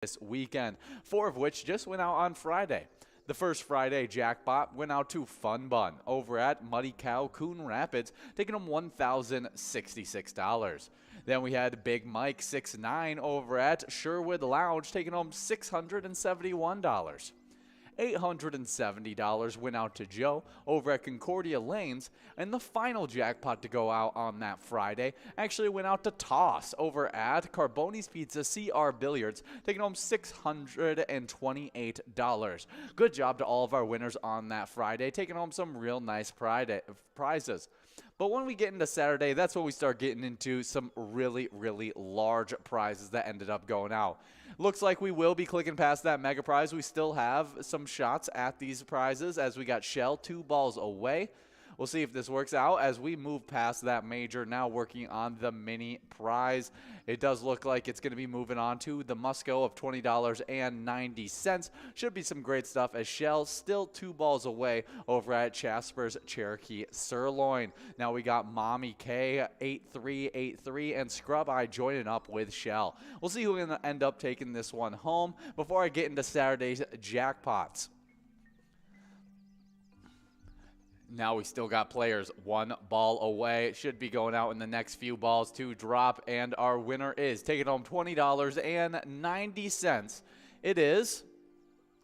this weekend, 4 of which just went out on Friday. The first Friday jackpot went out to Fun Bun over at Muddy Cow, Coon Rapids, taking home $1,066. Then we had Big Mike 6'9" over at Sherwood Lounge, taking home $671. $870 went out to Joe over at Concordia Lanes, and the final jackpot to go out on that Friday actually went out to Toss over at Carboni's Pizza CR Billiards, taking home $628. Good job to all of our winners on that Friday, taking home some real nice prizes. But when we get into Saturday, that's when we start getting into some really, really large prizes that ended up going out. Looks like we will be clicking past that mega prize. We still have some shots at these prizes as we got Shell 2 balls away. We'll see if this works out as we move past that major, now working on the mini prize. It does look like it's going to be moving on to the Musco of $20.90. Should be some great stuff as Shell still 2 balls away over at Jasper's Cherokee Sirloin. Now we got Mommy K 8383 and Scrub Eye joining up with Shell. We'll see who's going to end up taking this one home before I get into Saturday's jackpots. Now we still got players 1 ball away. It should be going out in the next few balls to drop, and our winner is taking home $20.90. It is,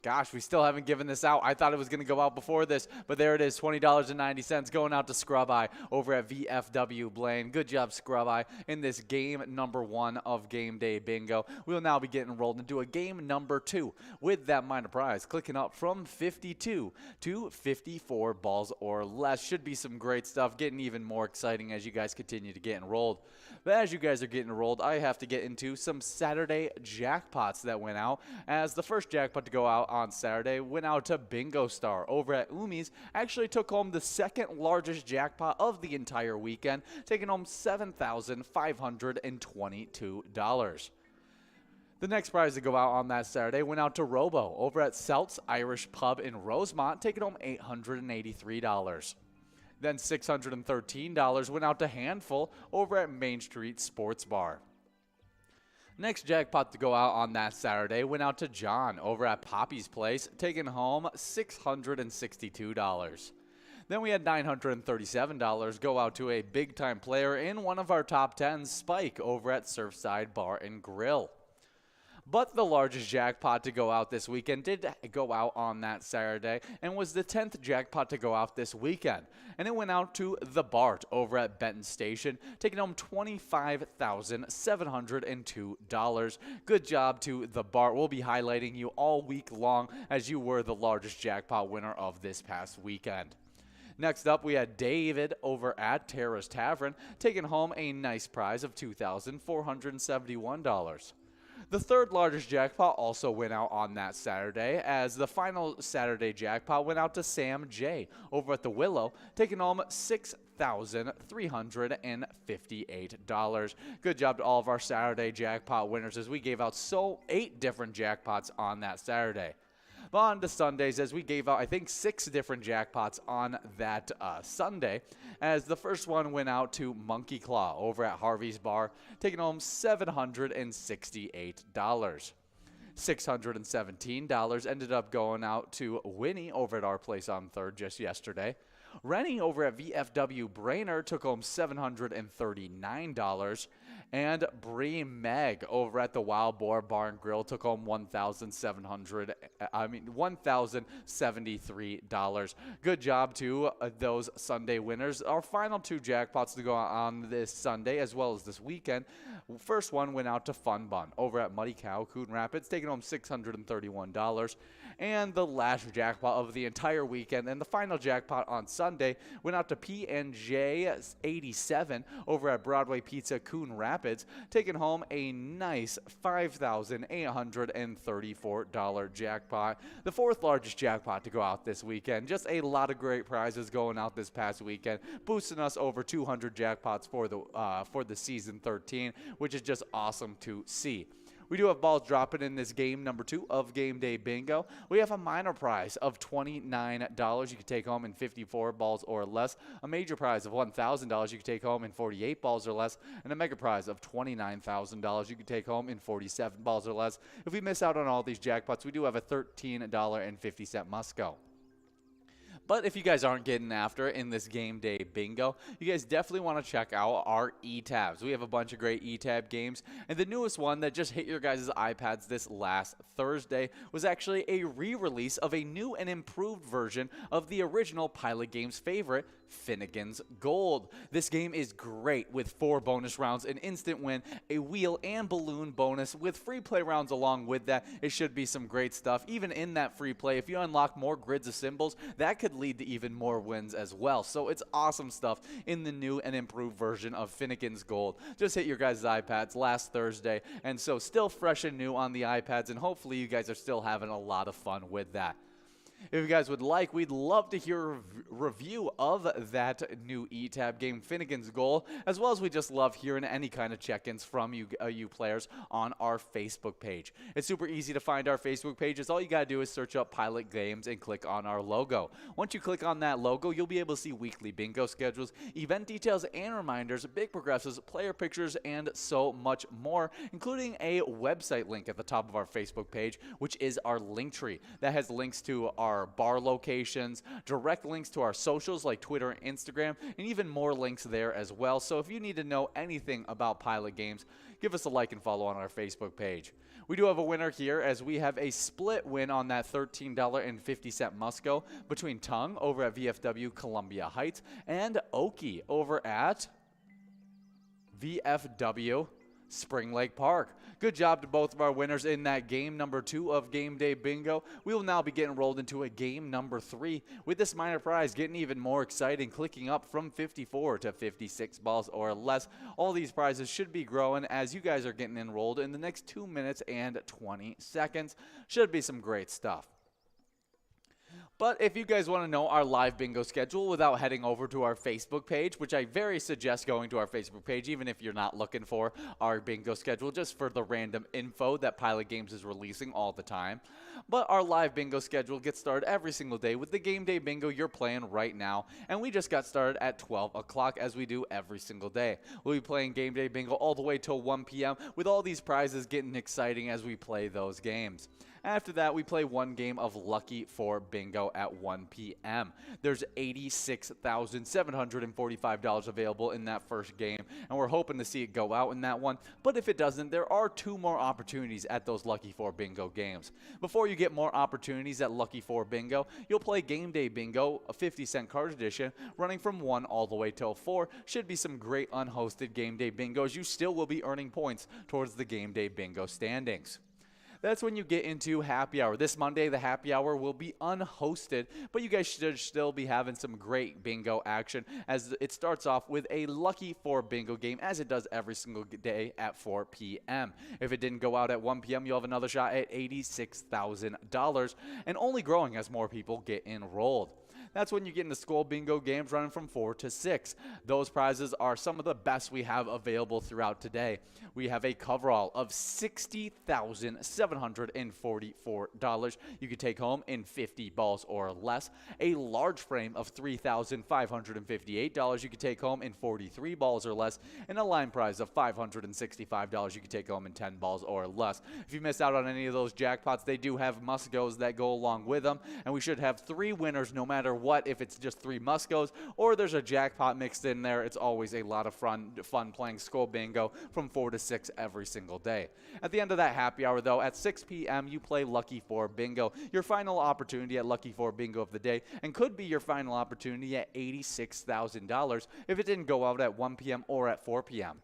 gosh, we still haven't given this out. I thought it was going to go out before this, but there it is, $20.90 going out to Scrub Eye over at VFW Blaine. Good job, Scrub Eye, in this game number 1 of Game Day Bingo. We'll now be getting rolled into a game number 2 with that minor prize, clicking up from 52 to 54 balls or less. Should be some great stuff, getting even more exciting as you guys continue to get enrolled. But as you guys are getting enrolled, I have to get into some Saturday jackpots that went out, as the first jackpot to go out on Saturday went out to Bingo Star over at Umi's. Actually took home the second largest jackpot of the entire weekend, taking home $7,522. The next prize to go out on that Saturday went out to Robo over at Selt's Irish Pub in Rosemont, taking home $883. Then $613 went out to Handful over at Main Street Sports Bar. Next jackpot to go out on that Saturday went out to John over at Poppy's Place, taking home $662. Then we had $937 go out to a big-time player in one of our top 10s, Spike, over at Surfside Bar and Grill. But the largest jackpot to go out this weekend did go out on that Saturday and was the 10th jackpot to go out this weekend. And it went out to the Bart over at Benton Station, taking home $25,702. Good job to the Bart. We'll be highlighting you all week long as you were the largest jackpot winner of this past weekend. Next up, we had David over at Tara's Tavern, taking home a nice prize of $2,471. The third largest jackpot also went out on that Saturday, as the final Saturday jackpot went out to Sam J over at the Willow, taking home $6,358. Good job to all of our Saturday jackpot winners, as we gave out 8 different jackpots on that Saturday. But on to Sundays, as we gave out, I think, 6 different jackpots on that Sunday, as the first one went out to Monkey Claw over at Harvey's Bar, taking home $768. $617 ended up going out to Winnie over at our place on 3rd just yesterday. Rennie over at VFW Brainerd took home $739. And Bree Meg over at the Wild Boar Bar and Grill took home $1,073. Good job to those Sunday winners. Our final 2 jackpots to go on this Sunday as well as this weekend. First one went out to Fun Bun over at Muddy Cow, Coon Rapids, taking home $631. And the last jackpot of the entire weekend and the final jackpot on Sunday went out to PNJ 87 over at Broadway Pizza, Coon Rapids, taking home a nice $5,834 jackpot. The 4th largest jackpot to go out this weekend. Just a lot of great prizes going out this past weekend, boosting us over 200 jackpots for the season 13, which is just awesome to see. We do have balls dropping in this game number 2 of Game Day Bingo. We have a minor prize of $29 you can take home in 54 balls or less, a major prize of $1,000 you can take home in 48 balls or less, and a mega prize of $29,000 you can take home in 47 balls or less. If we miss out on all these jackpots, we do have a $13.50 must-go. But if you guys aren't getting after it in this Game Day Bingo, you guys definitely want to check out our e-tabs. We have a bunch of great e-tab games, and the newest one that just hit your guys' iPads this last Thursday was actually a re-release of a new and improved version of the original Pilot Games favorite, Finnegan's Gold. This game is great with 4 bonus rounds, an instant win, a wheel and balloon bonus with free play rounds along with that. It should be some great stuff. Even in that free play, if you unlock more grids of symbols, that could lead to even more wins as well. So it's awesome stuff in the new and improved version of Finnegan's Gold. Just hit your guys' iPads last Thursday, and so still fresh and new on the iPads, and hopefully you guys are still having a lot of fun with that. If you guys would like, we'd love to hear a review of that new e-tab game, Finnegan's Goal, as well as we just love hearing any kind of check-ins from you players on our Facebook page. It's super easy to find our Facebook page. All you got to do is search up Pilot Games and click on our logo. Once you click on that logo, you'll be able to see weekly bingo schedules, event details and reminders, big progressives, player pictures, and so much more, including a website link at the top of our Facebook page, which is our link tree. That has links to our bar locations, direct links to our socials like Twitter and Instagram, and even more links there as well. So if you need to know anything about Pilot Games, give us a like and follow on our Facebook page. We do have a winner here as we have a split win on that $13.50 must-go between Tongue over at VFW Columbia Heights and Oki over at VFW Spring Lake Park. Good job to both of our winners in that game number 2 of Game Day Bingo. We will now be getting rolled into a game number 3 with this minor prize getting even more exciting, clicking up from 54 to 56 balls or less. All these prizes should be growing as you guys are getting enrolled in the next 2 minutes and 20 seconds. Should be some great stuff. But if you guys want to know our live bingo schedule without heading over to our Facebook page, which I very suggest going to our Facebook page, even if you're not looking for our bingo schedule, just for the random info that Pilot Games is releasing all the time. But our live bingo schedule gets started every single day with the Game Day Bingo you're playing right now. And we just got started at 12 o'clock as we do every single day. We'll be playing Game Day Bingo all the way till 1 p.m. with all these prizes getting exciting as we play those games. After that, we play one game of Lucky for Bingo at 1 p.m. There's $86,745 available in that first game, and we're hoping to see it go out in that one. But if it doesn't, there are 2 more opportunities at those Lucky for Bingo games. Before you get more opportunities at Lucky for Bingo, you'll play Game Day Bingo, a 50-cent card edition, running from 1 all the way till 4. Should be some great unhosted Game Day Bingos. You still will be earning points towards the Game Day Bingo standings. That's when you get into happy hour. This Monday, the happy hour will be unhosted, but you guys should still be having some great bingo action as it starts off with a Lucky for Bingo game, as it does every single day at 4 p.m. If it didn't go out at 1 p.m., you'll have another shot at $86,000, and only growing as more people get enrolled. That's when you get into Skull Bingo games running from 4 to 6. Those prizes are some of the best we have available throughout today. We have a coverall of $60,744 you can take home in 50 balls or less. A large frame of $3,558 you can take home in 43 balls or less. And a line prize of $565 you can take home in 10 balls or less. If you missed out on any of those jackpots, they do have must-goes that go along with them. And we should have 3 winners no matter what, if it's just 3 must-goes or there's a jackpot mixed in there. It's always a lot of fun playing Skull Bingo from 4 to 6 every single day. At the end of that happy hour, though, at 6 p.m., you play Lucky for Bingo, your final opportunity at Lucky for Bingo of the day, and could be your final opportunity at $86,000 if it didn't go out at 1 p.m. or at 4 p.m.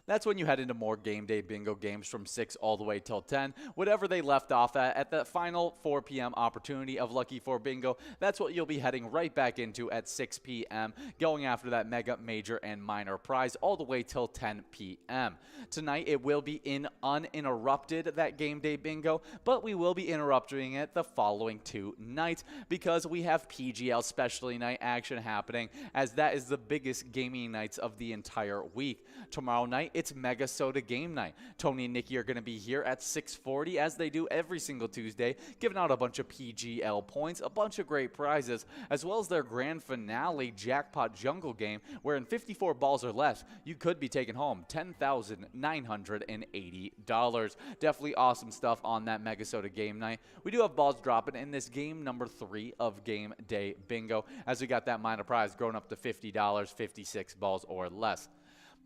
That's when you head into more Game Day Bingo games from 6 all the way till 10. Whatever they left off at the final 4 p.m. opportunity of Lucky for Bingo, that's what you'll be heading right back into at 6 p.m., going after that mega, major, and minor prize all the way till 10 p.m. Tonight, it will be uninterrupted, that Game Day Bingo, but we will be interrupting it the following 2 nights because we have PGL Specialty Night action happening, as that is the biggest gaming nights of the entire week. Tomorrow night it's MegaSota game night. Tony and Nikki are going to be here at 6:40, as they do every single Tuesday, giving out a bunch of PGL points, a bunch of great prizes, as well as their grand finale jackpot jungle game, where in 54 balls or less, you could be taking home $10,980. Definitely awesome stuff on that MegaSota game night. We do have balls dropping in this game number 3 of Game Day Bingo, as we got that minor prize growing up to $50, 56 balls or less.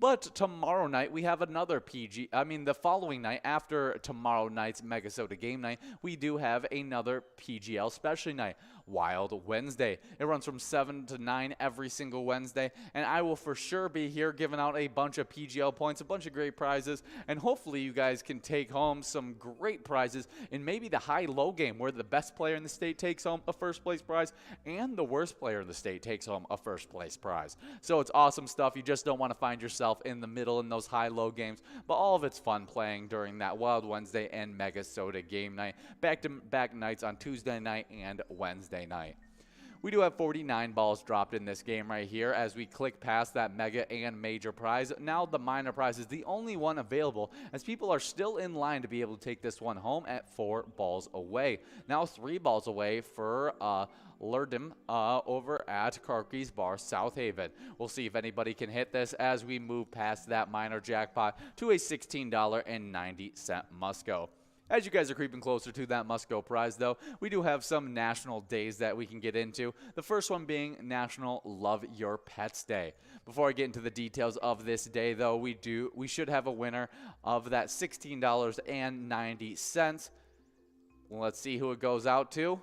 But tomorrow night, we have another the following night, after tomorrow night's MegaSota game night, we do have another PGL special night, Wild Wednesday. It runs from 7 to 9 every single Wednesday, and I will for sure be here giving out a bunch of PGL points, a bunch of great prizes, and hopefully you guys can take home some great prizes in maybe the high-low game, where the best player in the state takes home a first-place prize, and the worst player in the state takes home a first-place prize. So it's awesome stuff. You just don't want to find yourself in the middle in those high-low games, but all of it's fun playing during that Wild Wednesday and MegaSota game night, back-to-back nights on Tuesday night and Wednesday night. We do have 49 balls dropped in this game right here as we click past that mega and major prize. Now the minor prize is the only one available, as people are still in line to be able to take this one home at 4 balls away. Now 3 balls away for Lurdum over at Karki's Bar, South Haven. We'll see if anybody can hit this as we move past that minor jackpot to a $16.90 must-go. As you guys are creeping closer to that must-go prize, though, we do have some national days that we can get into. The first one being National Love Your Pets Day. Before I get into the details of this day, though, we should have a winner of that $16.90. Let's see who it goes out to.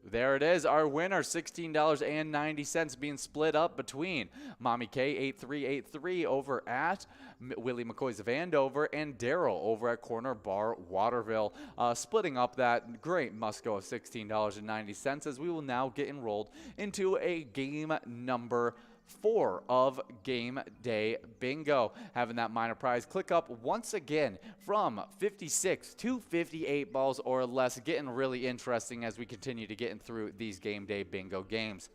There it is, our winner, $16.90 being split up between Mommy K8383 over at Willie McCoy's of Andover and Daryl over at Corner Bar Waterville, splitting up that great must-go of $16.90, as we will now get enrolled into a game number 4 of Game Day Bingo. Having that minor prize click up once again from 56 to 58 balls or less, getting really interesting as we continue to get through these Game Day Bingo games.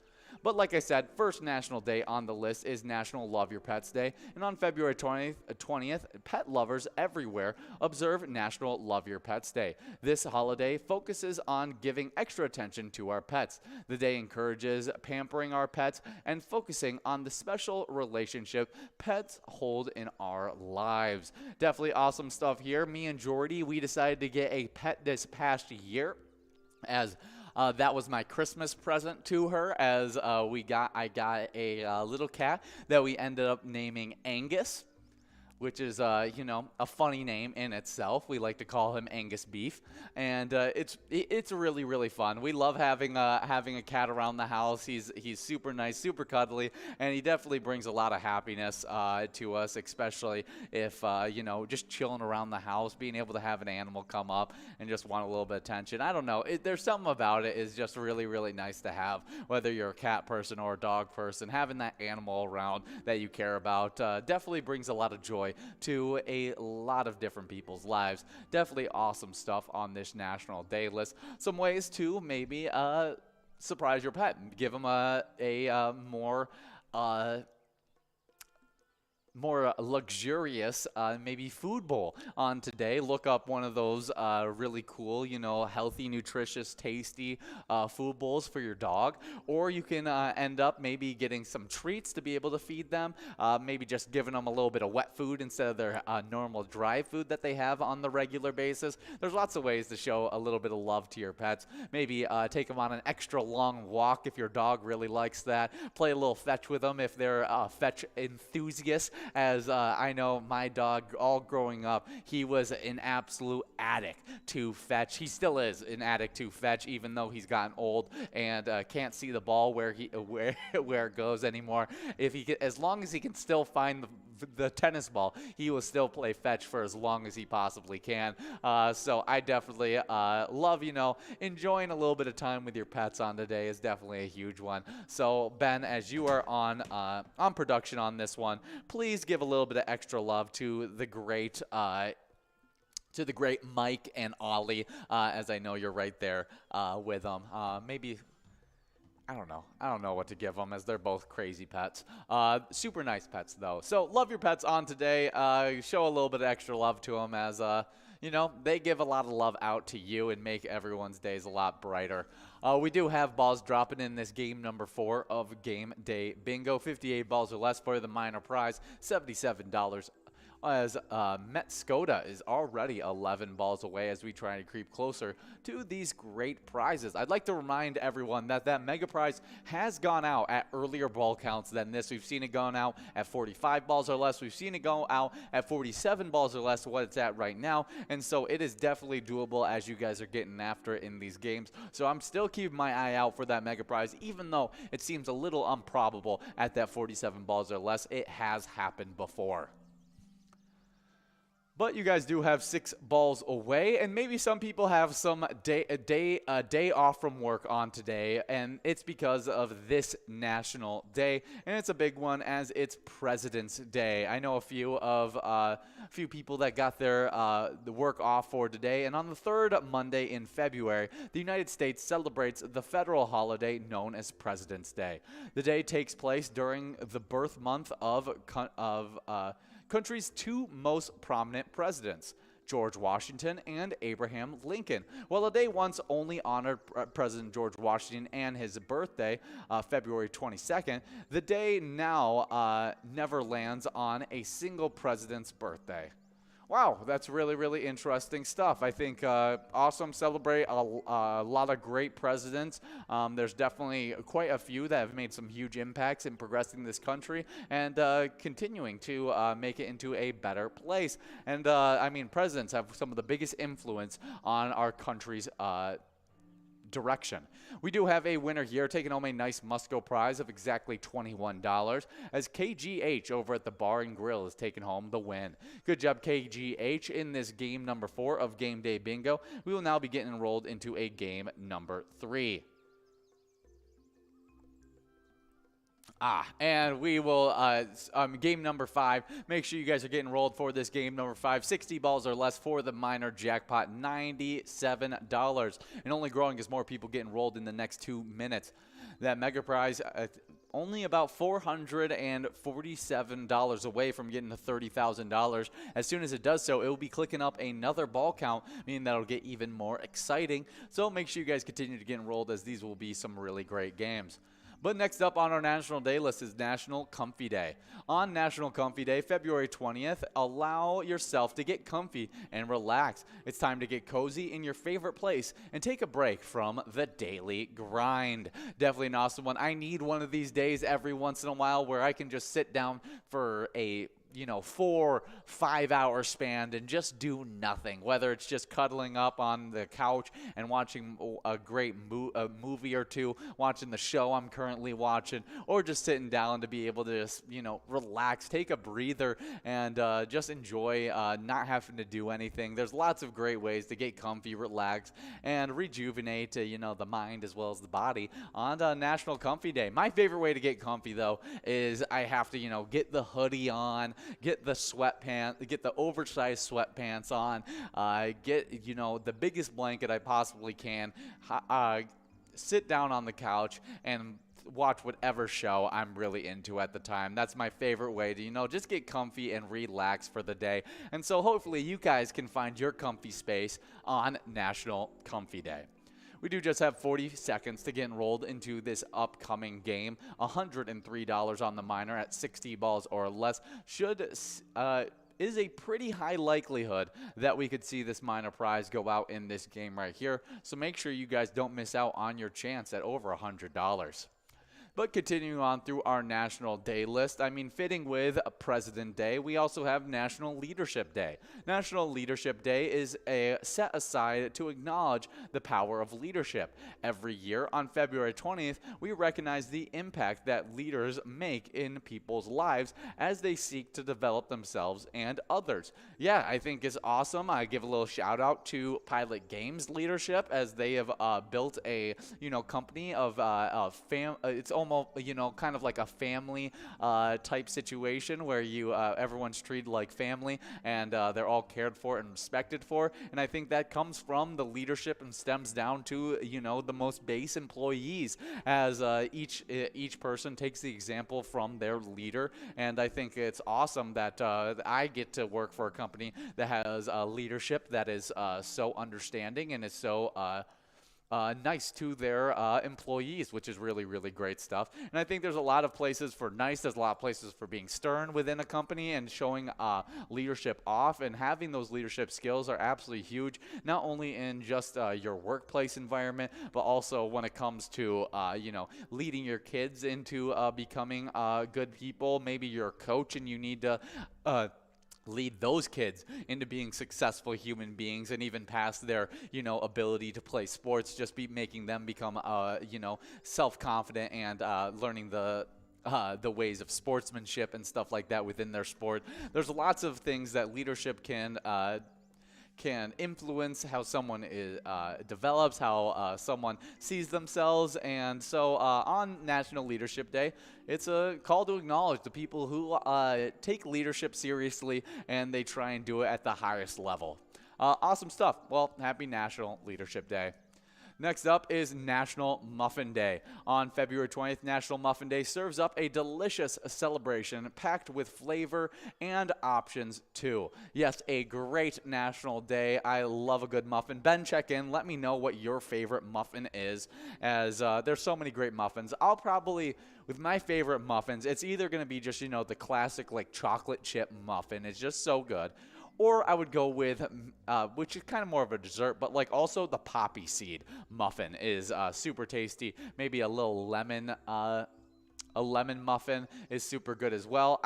But like I said, first national day on the list is National Love Your Pets Day. And on February 20th, pet lovers everywhere observe National Love Your Pets Day. This holiday focuses on giving extra attention to our pets. The day encourages pampering our pets and focusing on the special relationship pets hold in our lives. Definitely awesome stuff here. Me and Jordy, we decided to get a pet this past year, as that was my Christmas present to her, as I got a little cat that we ended up naming Angus, which is, a funny name in itself. We like to call him Angus Beef, and it's really, really fun. We love having a cat around the house. He's super nice, super cuddly, and he definitely brings a lot of happiness to us, especially if, just chilling around the house, being able to have an animal come up and just want a little bit of attention. I don't know. There's something about it is just really, really nice to have, whether you're a cat person or a dog person. Having that animal around that you care about definitely brings a lot of joy to a lot of different people's lives. Definitely awesome stuff on this National Day list. Some ways to maybe surprise your pet, give them a more luxurious maybe food bowl on today. Look up one of those really cool, healthy, nutritious, tasty food bowls for your dog. Or you can end up maybe getting some treats to be able to feed them, maybe just giving them a little bit of wet food instead of their normal dry food that they have on the regular basis. There's lots of ways to show a little bit of love to your pets. Maybe take them on an extra long walk if your dog really likes that. Play a little fetch with them if they're fetch enthusiasts, as I know my dog, all growing up, he was an absolute addict to fetch. He still is an addict to fetch, even though he's gotten old and can't see the ball where it goes anymore. As long as he can still find the tennis ball, he will still play fetch for as long as he possibly can. So I definitely love, enjoying a little bit of time with your pets on today is definitely a huge one. So Ben, as you are on production on this one, please give a little bit of extra love to the great Mike and Ollie, as I know you're right there with them. Maybe I don't know. I don't know what to give them as they're both crazy pets. Super nice pets, though. So love your pets on today. Show a little bit of extra love to them as, they give a lot of love out to you and make everyone's days a lot brighter. We do have balls dropping in this game number 4 of Game Day Bingo. 58 balls or less for the minor prize, $77. As MegaSota is already 11 balls away as we try to creep closer to these great prizes. I'd like to remind everyone that mega prize has gone out at earlier ball counts than this. We've seen it going out at 45 balls or less. We've seen it go out at 47 balls or less, what it's at right now. And so it is definitely doable as you guys are getting after it in these games. So I'm still keeping my eye out for that mega prize, even though it seems a little improbable at that 47 balls or less. It has happened before. But you guys do have 6 balls away, and maybe some people have some a day off from work on today, and it's because of this national day, and it's a big one as it's President's Day. I know a few people that got their the work off for today, and on the 3rd Monday in February, the United States celebrates the federal holiday known as President's Day. The day takes place during the birth month of country's 2 most prominent presidents, George Washington and Abraham Lincoln. Well, the day once only honored President George Washington and his birthday, February 22nd. The day now never lands on a single president's birthday. Wow, that's really, really interesting stuff. I think awesome. Celebrate a lot of great presidents. There's definitely quite a few that have made some huge impacts in progressing this country and continuing to make it into a better place. And presidents have some of the biggest influence on our country's direction. We do have a winner here taking home a nice Musco prize of exactly $21 as KGH over at the Bar and Grill is taking home the win. Good job, KGH, in this game number 4 of Game Day Bingo. We will now be getting enrolled into a game number 3. And we will, game number 5, make sure you guys are getting rolled for this game number 5. 60 balls or less for the minor jackpot, $97. And only growing as more people get enrolled in the next 2 minutes. That mega prize, only about $447 away from getting to $30,000. As soon as it does so, it will be clicking up another ball count, meaning that'll get even more exciting. So make sure you guys continue to get enrolled as these will be some really great games. But next up on our National Day list is National Comfy Day. On National Comfy Day, February 20th, allow yourself to get comfy and relax. It's time to get cozy in your favorite place and take a break from the daily grind. Definitely an awesome one. I need one of these days every once in a while where I can just sit down for a 4-5 hour span and just do nothing, whether it's just cuddling up on the couch and watching a great movie or two, watching the show I'm currently watching, or just sitting down to be able to just relax, take a breather, and just enjoy not having to do anything. There's lots of great ways to get comfy, relax, and rejuvenate the mind as well as the body on National Comfy Day. My favorite way to get comfy, though, is I have to get the hoodie on, get the sweatpants, get the oversized sweatpants on, get the biggest blanket I possibly can, sit down on the couch and watch whatever show I'm really into at the time. That's my favorite way to just get comfy and relax for the day. And so hopefully you guys can find your comfy space on National Comfy Day. We do just have 40 seconds to get enrolled into this upcoming game. $103 on the minor at 60 balls or less is a pretty high likelihood that we could see this minor prize go out in this game right here. So make sure you guys don't miss out on your chance at over $100. But continuing on through our National Day list, fitting with President Day, we also have National Leadership Day. National Leadership Day is set aside to acknowledge the power of leadership. Every year on February 20th, we recognize the impact that leaders make in people's lives as they seek to develop themselves and others. Yeah, I think it's awesome. I give a little shout out to Pilot Games leadership as they have built a company of its own almost, kind of like a family type situation where everyone's treated like family, and they're all cared for and respected for. And I think that comes from the leadership and stems down to, the most base employees, as each person takes the example from their leader. And I think it's awesome that I get to work for a company that has leadership that is so understanding and is so nice to their employees, which is really, really great stuff. And I think there's a lot of places for nice. There's a lot of places for being stern within a company, and showing leadership off and having those leadership skills are absolutely huge, not only in just your workplace environment, but also when it comes to, leading your kids into becoming good people. Maybe you're a coach and you need to lead those kids into being successful human beings, and even past their, ability to play sports, just making them become, self-confident and learning the ways of sportsmanship and stuff like that within their sport. There's lots of things that leadership can influence how someone develops, how someone sees themselves. And so on National Leadership Day, it's a call to acknowledge the people who take leadership seriously and they try and do it at the highest level. Awesome stuff. Well, happy National Leadership Day. Next up is National Muffin Day. On February 20th, National Muffin Day serves up a delicious celebration packed with flavor and options too. Yes, a great national day. I love a good muffin. Ben, check in. Let me know what your favorite muffin is, as there's so many great muffins. I'll probably, with my favorite muffins, it's either going to be just, the classic like chocolate chip muffin. It's just so good. Or I would go with, which is kind of more of a dessert, but like also the poppy seed muffin is super tasty. Maybe a little lemon, a lemon muffin is super good as well.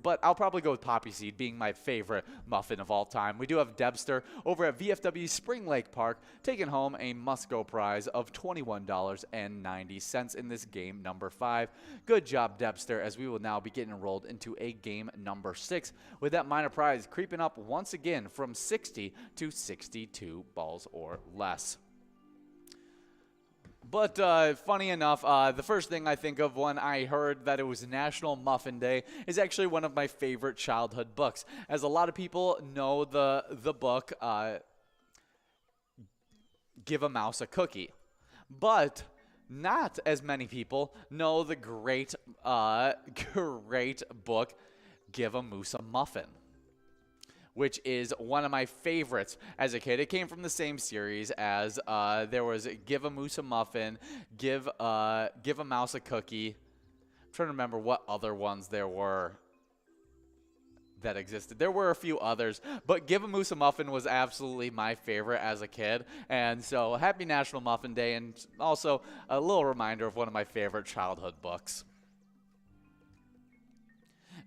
But I'll probably go with poppy seed being my favorite muffin of all time. We do have Debster over at VFW Spring Lake Park taking home a must-go prize of $21.90 in this game number 5. Good job, Debster, as we will now be getting enrolled into a game number 6, with that minor prize creeping up once again from 60 to 62 balls or less. But funny enough, the first thing I think of when I heard that it was National Muffin Day is actually one of my favorite childhood books. As a lot of people know the book, Give a Mouse a Cookie. But not as many people know the great book, Give a Moose a Muffin, which is one of my favorites as a kid. It came from the same series as there was Give a Moose a Muffin, Give a Mouse a Cookie. I'm trying to remember what other ones there were that existed. There were a few others, but Give a Moose a Muffin was absolutely my favorite as a kid. And so happy National Muffin Day, and also a little reminder of one of my favorite childhood books.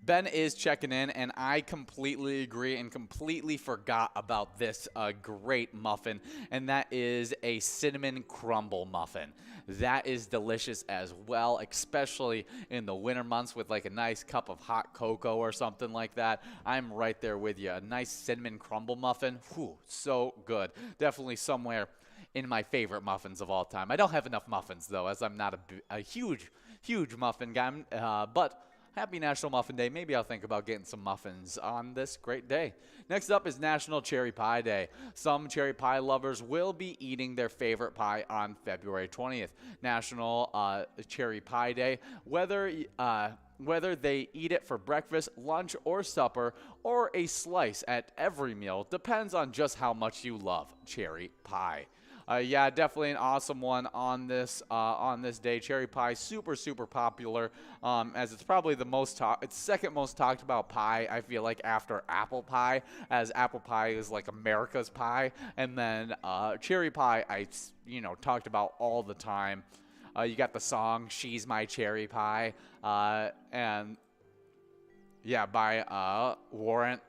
Ben is checking in, and I completely agree and completely forgot about this great muffin, and that is a cinnamon crumble muffin. That is delicious as well, especially in the winter months with like a nice cup of hot cocoa or something like that. I'm right there with you. A nice cinnamon crumble muffin, whew, so good. Definitely somewhere in my favorite muffins of all time. I don't have enough muffins, though, as I'm not a huge muffin guy, but happy National Muffin Day. Maybe I'll think about getting some muffins on this great day. Next up is National Cherry Pie Day. Some cherry pie lovers will be eating their favorite pie on February 20th. National Cherry Pie Day. Whether they eat it for breakfast, lunch, or supper, or a slice at every meal, depends on just how much you love cherry pie. Yeah, definitely an awesome one on this day. Cherry pie, super popular, as it's probably it's second most talked about pie, I feel like, after apple pie, as apple pie is like America's pie, and then cherry pie I talked about all the time. You got the song "She's My Cherry Pie," and yeah, by Warrant,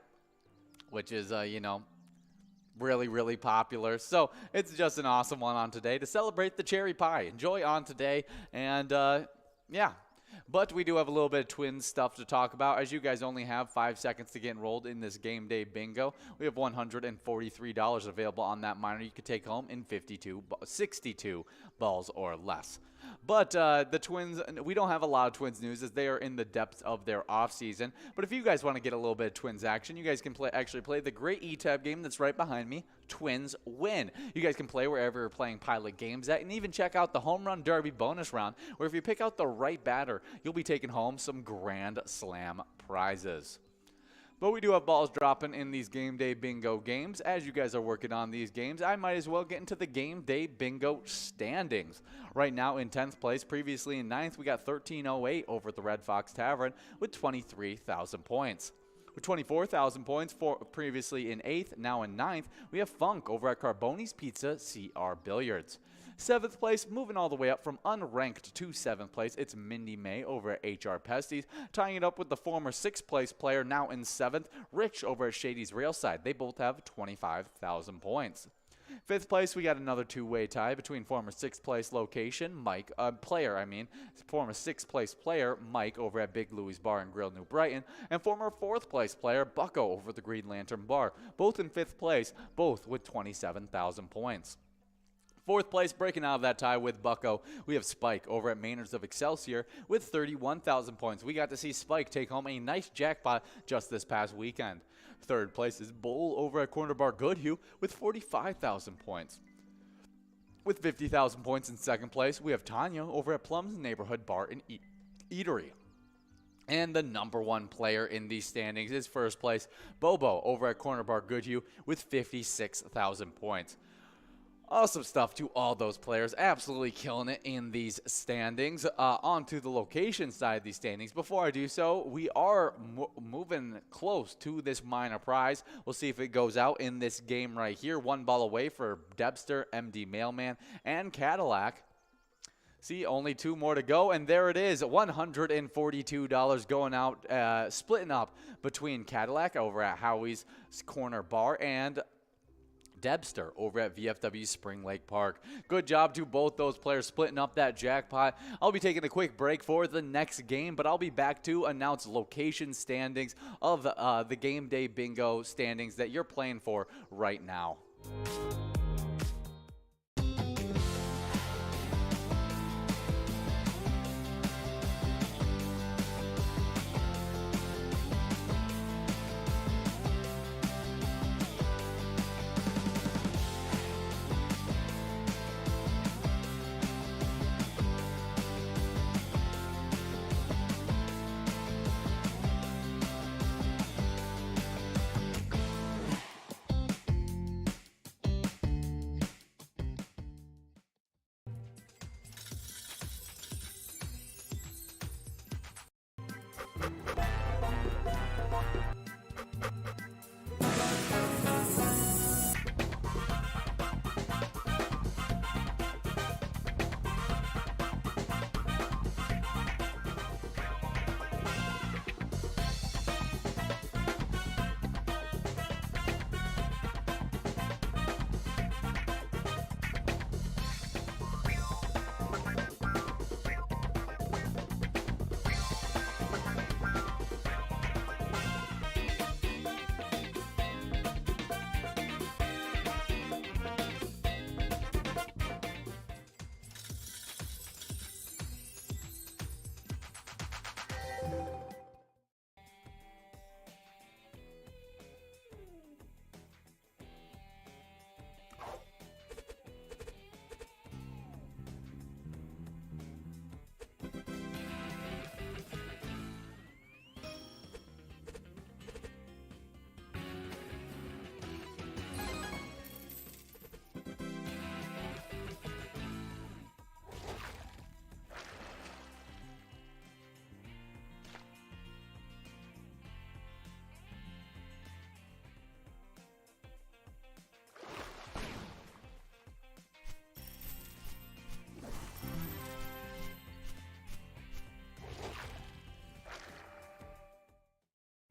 which is really popular. So it's just an awesome one on today to celebrate the cherry pie. Enjoy on today, and yeah. But we do have a little bit of Twins stuff to talk about, as you guys only have 5 seconds to get enrolled in this game day bingo. We have $143 available on that minor you could take home in 62 balls or less. But the Twins, we don't have a lot of Twins news as they are in the depths of their offseason. But if you guys want to get a little bit of Twins action, you guys can actually play the great E-Tab game that's right behind me, Twins Win. You guys can play wherever you're playing Pilot games at, and even check out the Home Run Derby bonus round, where if you pick out the right batter, you'll be taking home some Grand Slam prizes. But we do have balls dropping in these game day bingo games. As you guys are working on these games, I might as well get into the game day bingo standings. Right now in 10th place, previously in 9th, we got 1308 over at the Red Fox Tavern with 23,000 points. With 24,000 points previously in 8th, now in 9th, we have Funk over at Carboni's Pizza CR Billiards. 7th place, moving all the way up from unranked to 7th place, it's Mindy May over at HR Pesties, tying it up with the former 6th place player, now in 7th, Rich over at Shady's Railside. They both have 25,000 points. 5th place, we got another two-way tie between former 6th place location, former 6th place player, Mike over at Big Louie's Bar and Grill, New Brighton, and former 4th place player, Bucko over at the Green Lantern Bar, both in 5th place, both with 27,000 points. 4th place, breaking out of that tie with Bucko, we have Spike over at Maynards of Excelsior with 31,000 points. We got to see Spike take home a nice jackpot just this past weekend. 3rd place is Bull over at Corner Bar Goodhue with 45,000 points. With 50,000 points in 2nd place, we have Tanya over at Plum's Neighborhood Bar and Eatery. And the number 1 player in these standings is 1st place, Bobo over at Corner Bar Goodhue with 56,000 points. Awesome stuff to all those players, absolutely killing it in these standings. On to the location side of these standings. Before I do so, we are moving close to this minor prize. We'll see if it goes out in this game right here. 1 ball away for Debster, MD Mailman, and Cadillac. See, only 2 more to go, and there it is, $142 going out, splitting up between Cadillac over at Howie's Corner Bar and Debster over at VFW Spring Lake Park. Good job to both those players splitting up that jackpot. I'll be taking a quick break for the next game, but I'll be back to announce location standings of the game day bingo standings that you're playing for right now.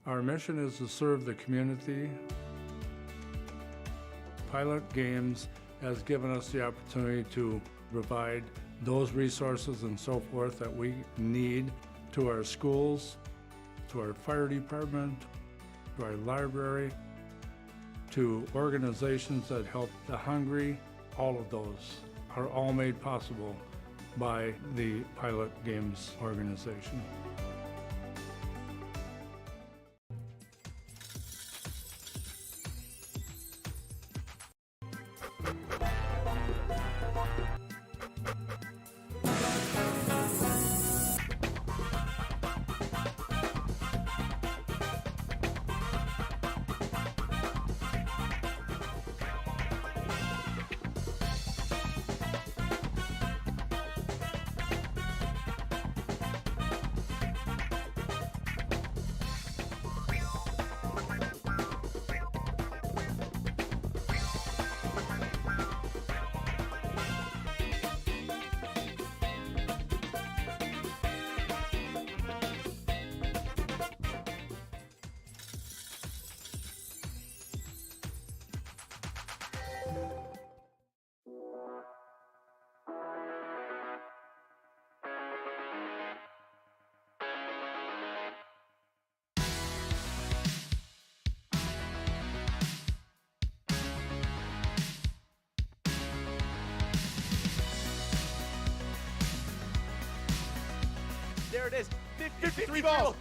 Our mission is to serve the community. Pilot Games has given us the opportunity to provide those resources and so forth that we need to our schools, to our fire department, to our library, to organizations that help the hungry. All of those are all made possible by the Pilot Games organization. There it is. 53 balls.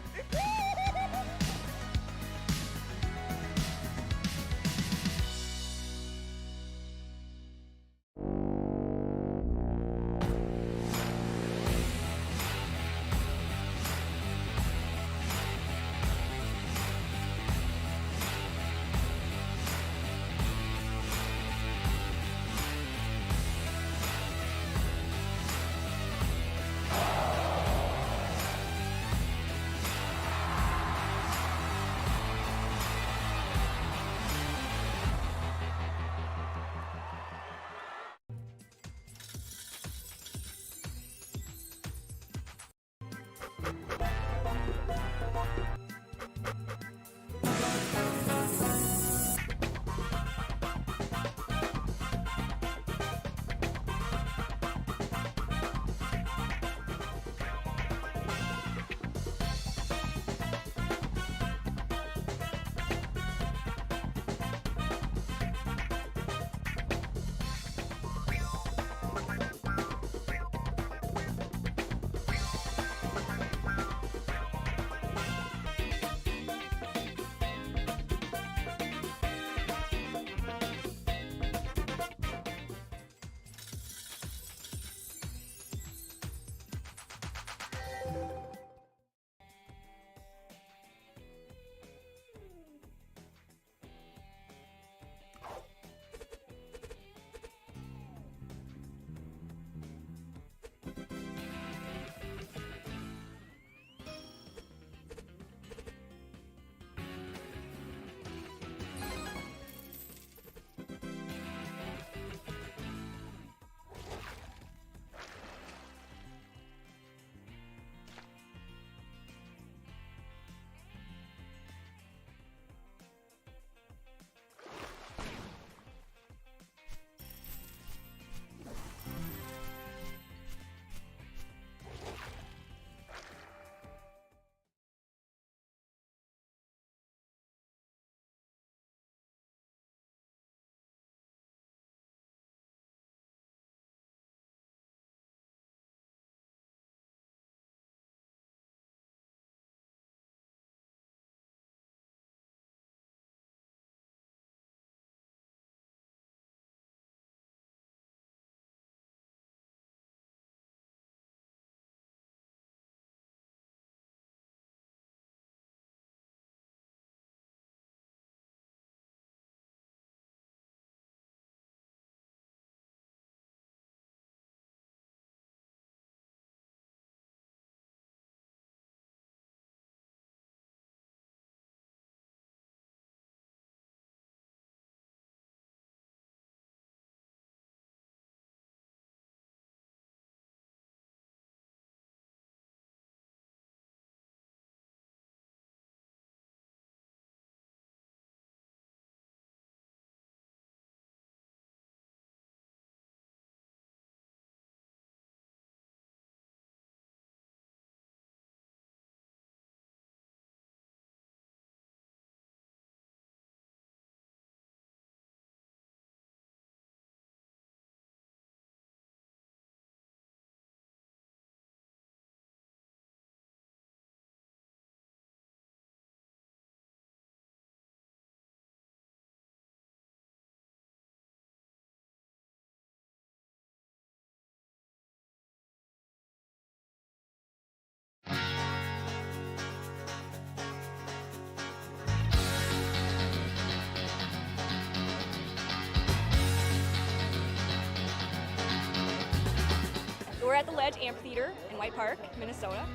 We're at the Ledge Amphitheater in White Park, Minnesota.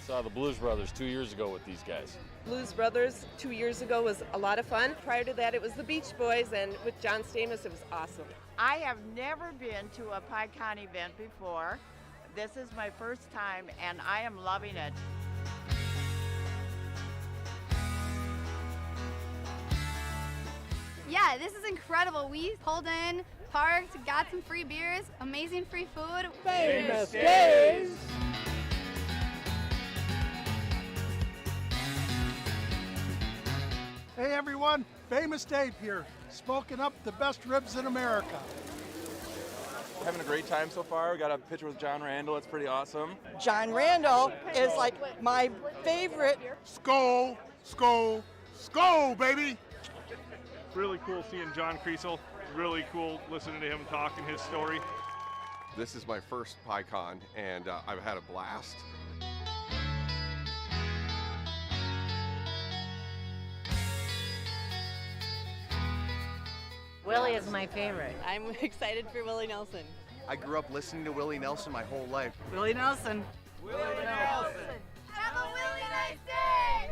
Saw the Blues Brothers 2 years ago with these guys. Blues Brothers 2 years ago was a lot of fun. Prior to that, it was the Beach Boys, and with John Stamos, it was awesome. I have never been to a PyCon event before. This is my first time, and I am loving it. Yeah, this is incredible. We pulled in, parked, got some free beers, amazing free food. Famous days! Hey everyone, Famous Dave here, smoking up the best ribs in America. Having a great time so far. We got a picture with John Randall. It's pretty awesome. John Randall is like my favorite. Skol, skol, skol, baby! Really cool seeing John Kriesel. Really cool listening to him talk and his story. This is my first PyCon, and I've had a blast. Willie is my favorite. I'm excited for Willie Nelson. I grew up listening to Willie Nelson my whole life. Willie Nelson. Willie Nelson! Have a really nice day!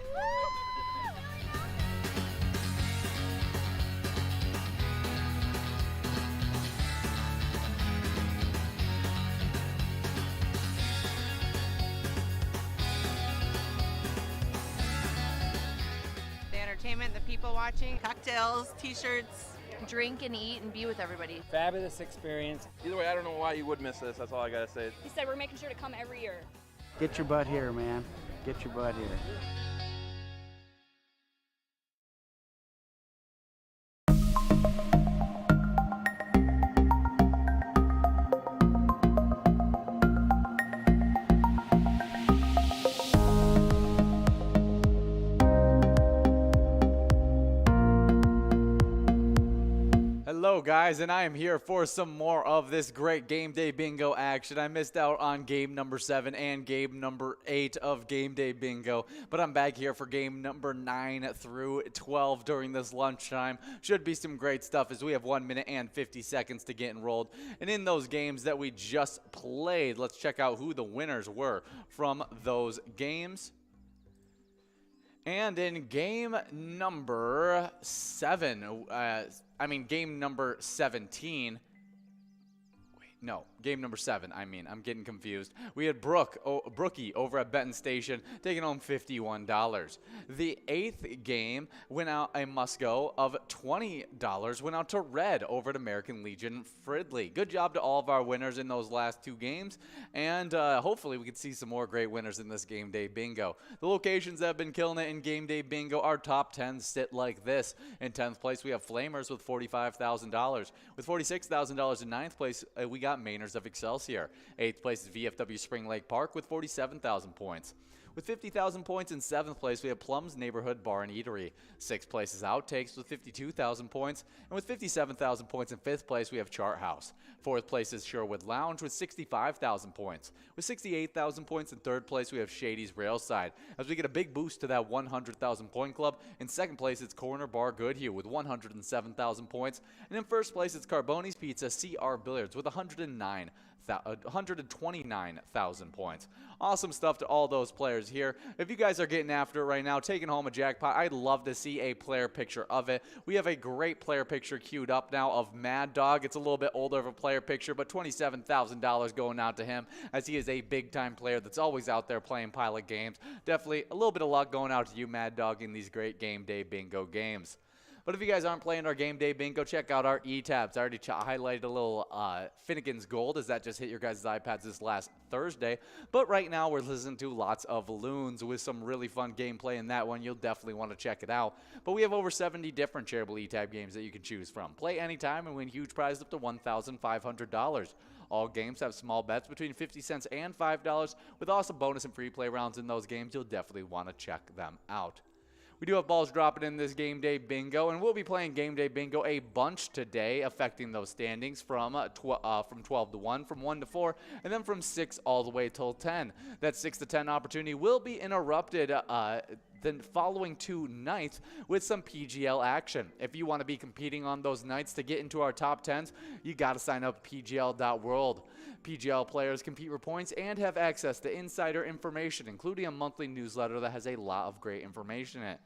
The entertainment, the people watching, Cocktails, t-shirts. Drink and eat and be with everybody. Fabulous experience. Either way, I don't know why you would miss this. That's all I gotta say. He said we're making sure to come every year. Get your butt here, man. Get your butt here. Hello guys, and I am here for some more of this great game day bingo action. I missed out on game number 7 and game number 8 of game day bingo, but I'm back here for game number 9 through 12 during this lunchtime. Should be some great stuff as we have 1 minute and 50 seconds to get enrolled. And in those games that we just played, let's check out who the winners were from those games. And in game number 7, game number 17. No, game number 7, I'm getting confused. We had Brookie over at Benton Station taking home $51. The 8th game went out a must-go of $20, went out to Red over at American Legion Fridley. Good job to all of our winners in those last 2 games, and hopefully we can see some more great winners in this game day bingo. The locations that have been killing it in game day bingo, our top 10 sit like this. In 10th place, we have Flamers with $45,000. With $46,000 in 9th place, we got Mainers of Excelsior. 8th place is VFW Spring Lake Park with 47,000 points. With 50,000 points in 7th place, we have Plum's Neighborhood Bar and Eatery. 6th place is Outtakes with 52,000 points. And with 57,000 points in 5th place, we have Chart House. 4th place is Sherwood Lounge with 65,000 points. With 68,000 points in 3rd place, we have Shady's Railside, as we get a big boost to that 100,000 point club. In 2nd place, it's Corner Bar Goodhue with 107,000 points. And in 1st place, it's Carboni's Pizza CR Billiards with 129,000 points. Awesome stuff to all those players here. If you guys are getting after it right now, taking home a jackpot, I'd love to see a player picture of it. We have a great player picture queued up now of Mad Dog. It's a little bit older of a player picture, but $27,000 going out to him, as he is a big-time player that's always out there playing Pilot games. Definitely a little bit of luck going out to you, Mad Dog, in these great game day bingo games. But if you guys aren't playing our game day bingo, check out our e-tabs. I already highlighted a little Finnegan's Gold, as that just hit your guys' iPads this last Thursday. But right now we're listening to lots of Loons with some really fun gameplay in that one. You'll definitely want to check it out. But we have over 70 different Charitable e-tab games that you can choose from. Play anytime and win huge prizes up to $1,500. All games have small bets between 50 cents and $5 with awesome bonus and free play rounds in those games. You'll definitely want to check them out. We do have balls dropping in this game day bingo, and we'll be playing game day bingo a bunch today, affecting those standings from 12 to 1, from 1 to 4, and then from 6 all the way till 10. That 6 to 10 opportunity will be interrupted the following 2 nights with some PGL action. If you want to be competing on those nights to get into our top 10s, you got to sign up PGL.world. PGL players compete for points and have access to insider information, including a monthly newsletter that has a lot of great information in it.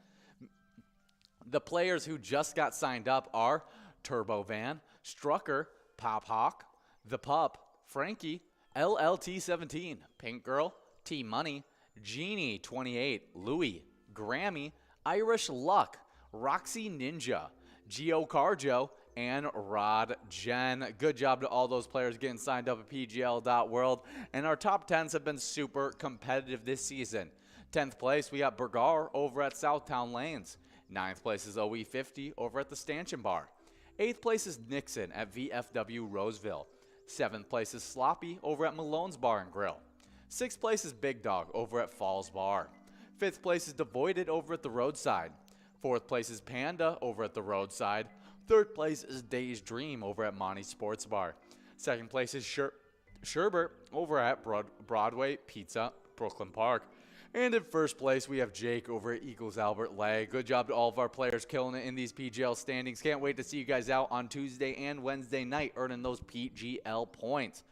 The players who just got signed up are Turbo Van, Strucker, Pop Hawk, The Pup, Frankie, LLT17, Pink Girl, T-Money, Genie 28, Louie, Grammy, Irish Luck, Roxy Ninja, Geo Carjo, and Rod Jen. Good job to all those players getting signed up at PGL.world. And our top 10s have been super competitive this season. 10th place, we got Bergar over at Southtown Lanes. 9th place is OE50 over at the Stanchion Bar. 8th place is Nixon at VFW Roseville. 7th place is Sloppy over at Malone's Bar and Grill. 6th place is Big Dog over at Falls Bar. 5th place is Devoided over at the Roadside. 4th place is Panda over at the Roadside. 3rd place is Day's Dream over at Monty Sports Bar. 2nd place is Sherbert over at Broadway Pizza, Brooklyn Park. And in 1st place, we have Jake over at Eagles Albert Lay. Good job to all of our players killing it in these PGL standings. Can't wait to see you guys out on Tuesday and Wednesday night earning those PGL points.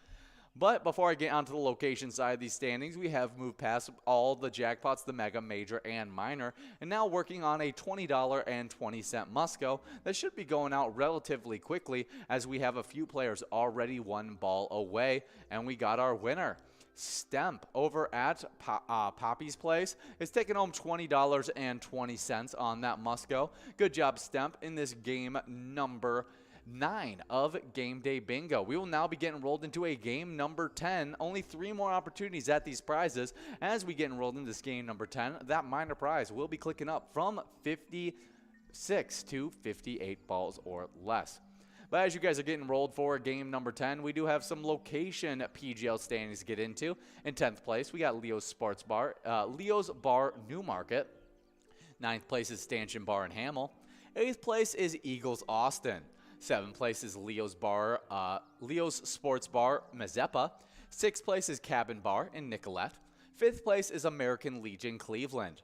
But before I get onto the location side of these standings, we have moved past all the jackpots, the mega, major, and minor, and now working on a $20.20 Musco that should be going out relatively quickly, as we have a few players already 1 ball away, and we got our winner. Stemp over at Poppy's Place is taking home $20.20 on that Musco. Good job, Stemp, in this game number 9 of Game Day Bingo. We will now be getting rolled into a game number 10. Only 3 more opportunities at these prizes. As we get enrolled in this game number 10, that minor prize will be clicking up from 56 to 58 balls or less. But as you guys are getting rolled for game number 10, we do have some location PGL standings to get into. In 10th place, we got Leo's Bar Newmarket. 9th place is Stanchion Bar in Hamel. 8th place is Eagles Austin. 7th place is Leo's Sports Bar Mazeppa. 6th place is Cabin Bar in Nicolette. 5th place is American Legion Cleveland.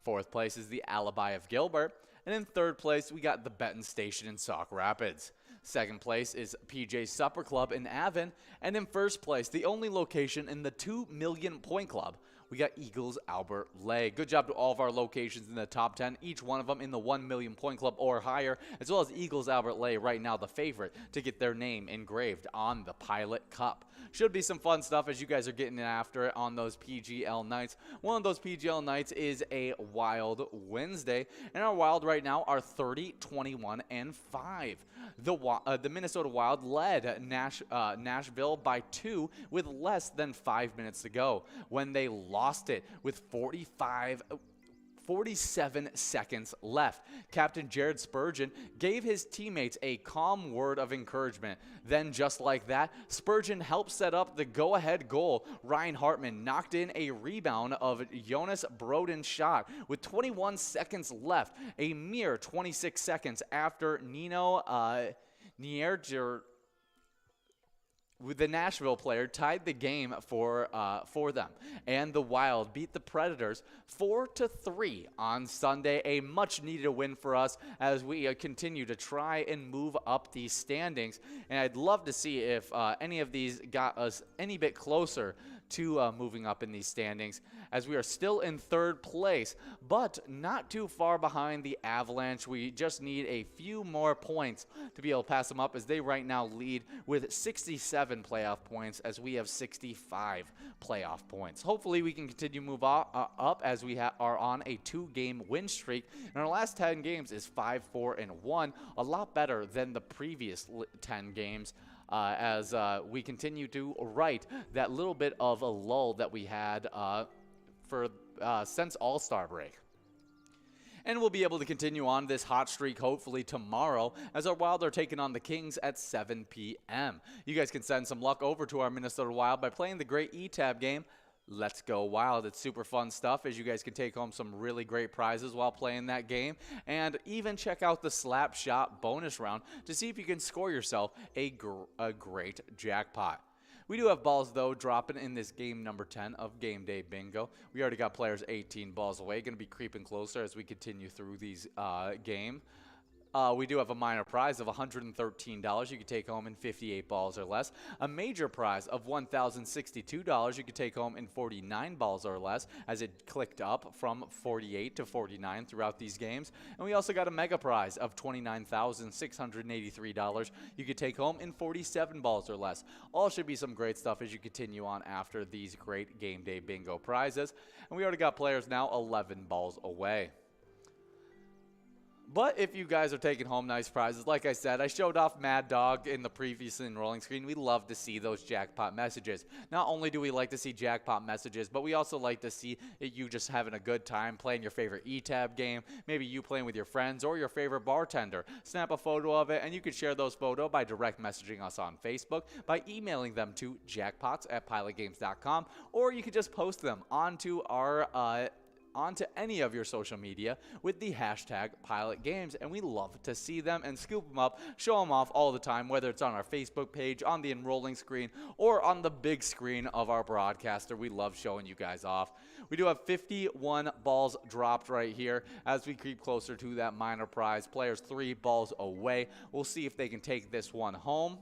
4th place is the Alibi of Gilbert. And in 3rd place, we got the Benton Station in Sauk Rapids. 2nd place is PJ's Supper Club in Avon. And in 1st place, the only location in the 2 million point club, we got Eagles Albert Lay. Good job to all of our locations in the top 10, each one of them in the 1 million point club or higher, as well as Eagles Albert Lay, right now the favorite to get their name engraved on the Pilot Cup. Should be some fun stuff as you guys are getting after it on those PGL nights. One of those PGL nights is a Wild Wednesday, and our Wild right now are 30, 21, and 5. The Minnesota Wild led Nashville by 2 with less than 5 minutes to go when they lost it with 47 seconds left. Captain Jared Spurgeon gave his teammates a calm word of encouragement. Then, just like that, Spurgeon helped set up the go-ahead goal. Ryan Hartman knocked in a rebound of Jonas Broden's shot with 21 seconds left, a mere 26 seconds after Nino Nierger, the Nashville player, tied the game for them. And the Wild beat the Predators 4-3 on Sunday. A much-needed win for us as we continue to try and move up these standings. And I'd love to see if any of these got us any bit closer to moving up in these standings, as we are still in 3rd place, but not too far behind the Avalanche. We just need a few more points to be able to pass them up, as they right now lead with 67 playoff points, as we have 65 playoff points. Hopefully we can continue to move up as we are on a 2-game win streak, and our last 10 games is 5-4-1, a lot better than the previous 10 games. As we continue to right that little bit of a lull that we had since All-Star break. And we'll be able to continue on this hot streak hopefully tomorrow, as our Wild are taking on the Kings at 7 p.m. You guys can send some luck over to our Minnesota Wild by playing the great E-Tab game, Let's Go Wild. It's super fun stuff, as you guys can take home some really great prizes while playing that game, and even check out the Slap Shot bonus round to see if you can score yourself a great jackpot. We do have balls, though, dropping in this game number 10 of Game Day Bingo. We already got players 18 balls away. Going to be creeping closer as we continue through these game. We do have a minor prize of $113 you could take home in 58 balls or less. A major prize of $1,062 you could take home in 49 balls or less, as it clicked up from 48 to 49 throughout these games. And we also got a mega prize of $29,683 you could take home in 47 balls or less. All should be some great stuff as you continue on after these great Game Day Bingo prizes. And we already got players now 11 balls away. But if you guys are taking home nice prizes, like I said, I showed off Mad Dog in the previous enrolling screen. We love to see those jackpot messages. Not only do we like to see jackpot messages, but we also like to see you just having a good time playing your favorite E-Tab game, maybe you playing with your friends or your favorite bartender. Snap a photo of it, and you can share those photos by direct messaging us on Facebook, by emailing them to jackpots@pilotgames.com, or you can just post them onto any of your social media with the hashtag Pilot Games, and we love to see them and scoop them up, show them off all the time, whether it's on our Facebook page, on the enrolling screen, or on the big screen of our broadcaster. We love showing you guys off. We do have 51 balls dropped right here as we creep closer to that minor prize. Players 3 balls away. We'll see if they can take this one home.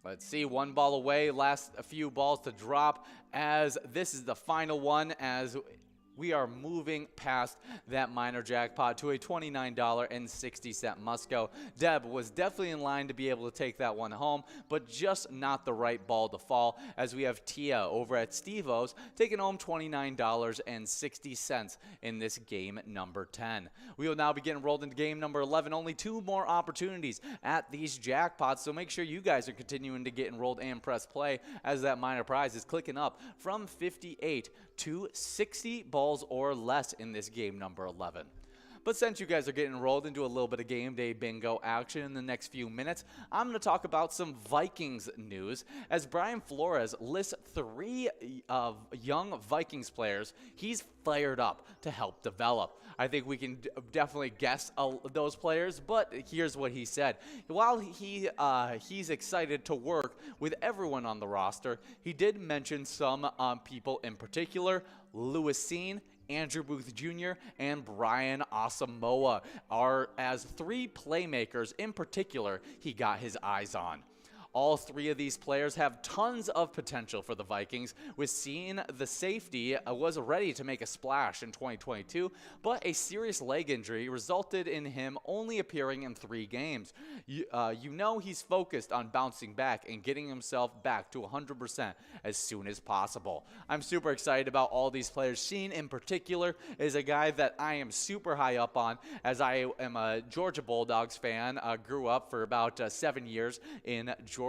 Let's see, 1 ball away, last a few balls to drop, as this is the final one, as we are moving past that minor jackpot to a $29.60 must-go. Deb was definitely in line to be able to take that one home, but just not the right ball to fall, as we have Tia over at Steve-O's taking home $29.60 in this game number 10. We will now be getting rolled into game number 11. Only 2 more opportunities at these jackpots, so make sure you guys are continuing to get enrolled and press play, as that minor prize is clicking up from 58 to 60 balls or less in this game number 11. But since you guys are getting enrolled into a little bit of Game Day Bingo action in the next few minutes, I'm going to talk about some Vikings news, as Brian Flores lists 3 young Vikings players he's fired up to help develop. I think we can definitely guess those players, but here's what he said. While he's excited to work with everyone on the roster, he did mention some people in particular. Lewis Seen, Andrew Booth Jr., and Brian Asamoah are as 3 playmakers in particular he got his eyes on. All 3 of these players have tons of potential for the Vikings, with Seen, the safety, was ready to make a splash in 2022, but a serious leg injury resulted in him only appearing in 3 games. You know he's focused on bouncing back and getting himself back to 100% as soon as possible. I'm super excited about all these players. Seen in particular is a guy that I am super high up on, as I am a Georgia Bulldogs fan. Grew up for about 7 years in Georgia,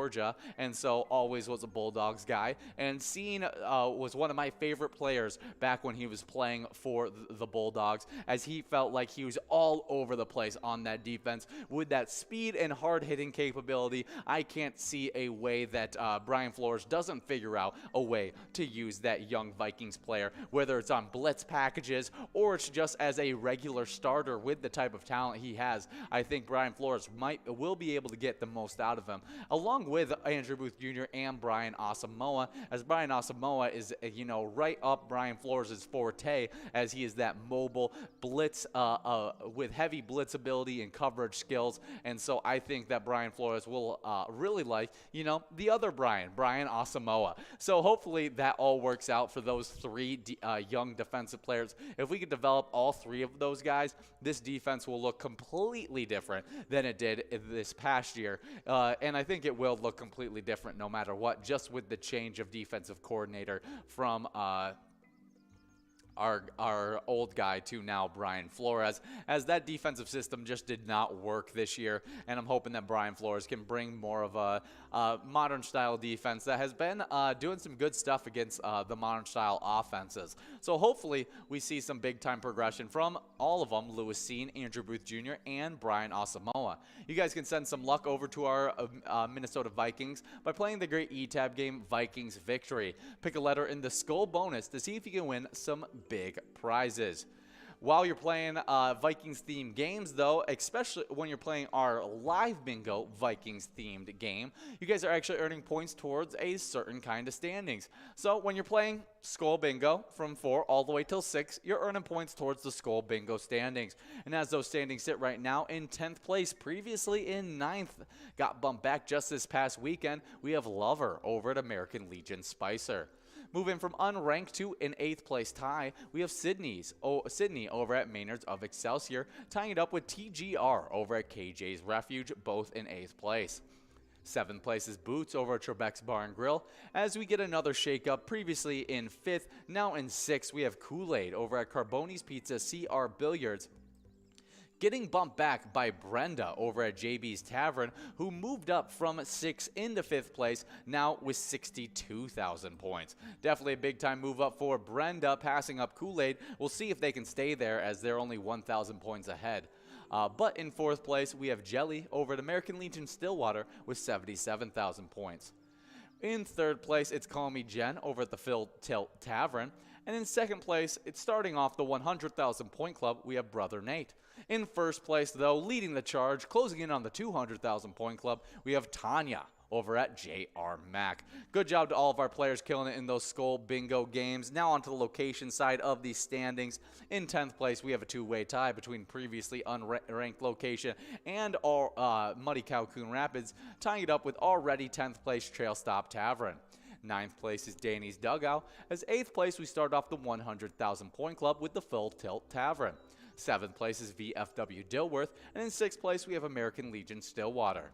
and so always was a Bulldogs guy. And Seen was one of my favorite players back when he was playing for the Bulldogs, as he felt like he was all over the place on that defense with that speed and hard-hitting capability. I can't see a way that Brian Flores doesn't figure out a way to use that young Vikings player, whether it's on blitz packages or it's just as a regular starter with the type of talent he has. I think Brian Flores will be able to get the most out of him, along with Andrew Booth Jr. and Brian Asamoah, as Brian Asamoah is, right up Brian Flores' forte, as he is that mobile blitz with heavy blitz ability and coverage skills. And so I think that Brian Flores will really like, the other Brian Asamoah. So hopefully that all works out for those 3 young defensive players. If we could develop all 3 of those guys, this defense will look completely different than it did this past year. And I think it will look completely different no matter what, just with the change of defensive coordinator from our old guy to now Brian Flores, as that defensive system just did not work this year. And I'm hoping that Brian Flores can bring more of a modern style defense that has been doing some good stuff against the modern style offenses. So hopefully we see some big time progression from all of them: Lewis Seen, Andrew Booth Jr., and Brian Asamoah. You guys can send some luck over to our Minnesota Vikings by playing the great E-Tab game Vikings Victory. Pick a letter in the Skull bonus to see if you can win some big prizes. While you're playing Vikings-themed games, though, especially when you're playing our live bingo Vikings-themed game, you guys are actually earning points towards a certain kind of standings. So when you're playing Skull Bingo from 4 all the way till 6, you're earning points towards the Skull Bingo standings. And as those standings sit right now, in 10th place, previously in 9th, got bumped back just this past weekend, we have Lover over at American Legion Spicer. Moving from unranked to an 8th place tie, we have Sydney over at Maynards of Excelsior, tying it up with TGR over at KJ's Refuge, both in 8th place. 7th place is Boots over at Trebek's Bar and Grill. As we get another shakeup, previously in 5th, now in 6th, we have Kool-Aid over at Carboni's Pizza CR Billiards, getting bumped back by Brenda over at JB's Tavern, who moved up from 6th into 5th place, now with 62,000 points. Definitely a big-time move up for Brenda, passing up Kool-Aid. We'll see if they can stay there, as they're only 1,000 points ahead. But in 4th place, we have Jelly over at American Legion Stillwater with 77,000 points. In 3rd place, it's Call Me Jen over at the Phil Tilt Tavern. And in 2nd place, it's starting off the 100,000 point club, we have Brother Nate. In 1st place, though, leading the charge, closing in on the 200,000 point club, we have Tanya over at JR Mac. Good job to all of our players killing it in those Skull Bingo games. Now onto the location side of the standings. In 10th place, we have a two-way tie between previously unranked location and our Muddy Cow Coon Rapids, tying it up with already 10th place Trail Stop Tavern. 9th place is Danny's Dugout. As 8th place, we start off the 100,000 point club with the Full Tilt Tavern. 7th place is VFW Dilworth, and in 6th place we have American Legion Stillwater.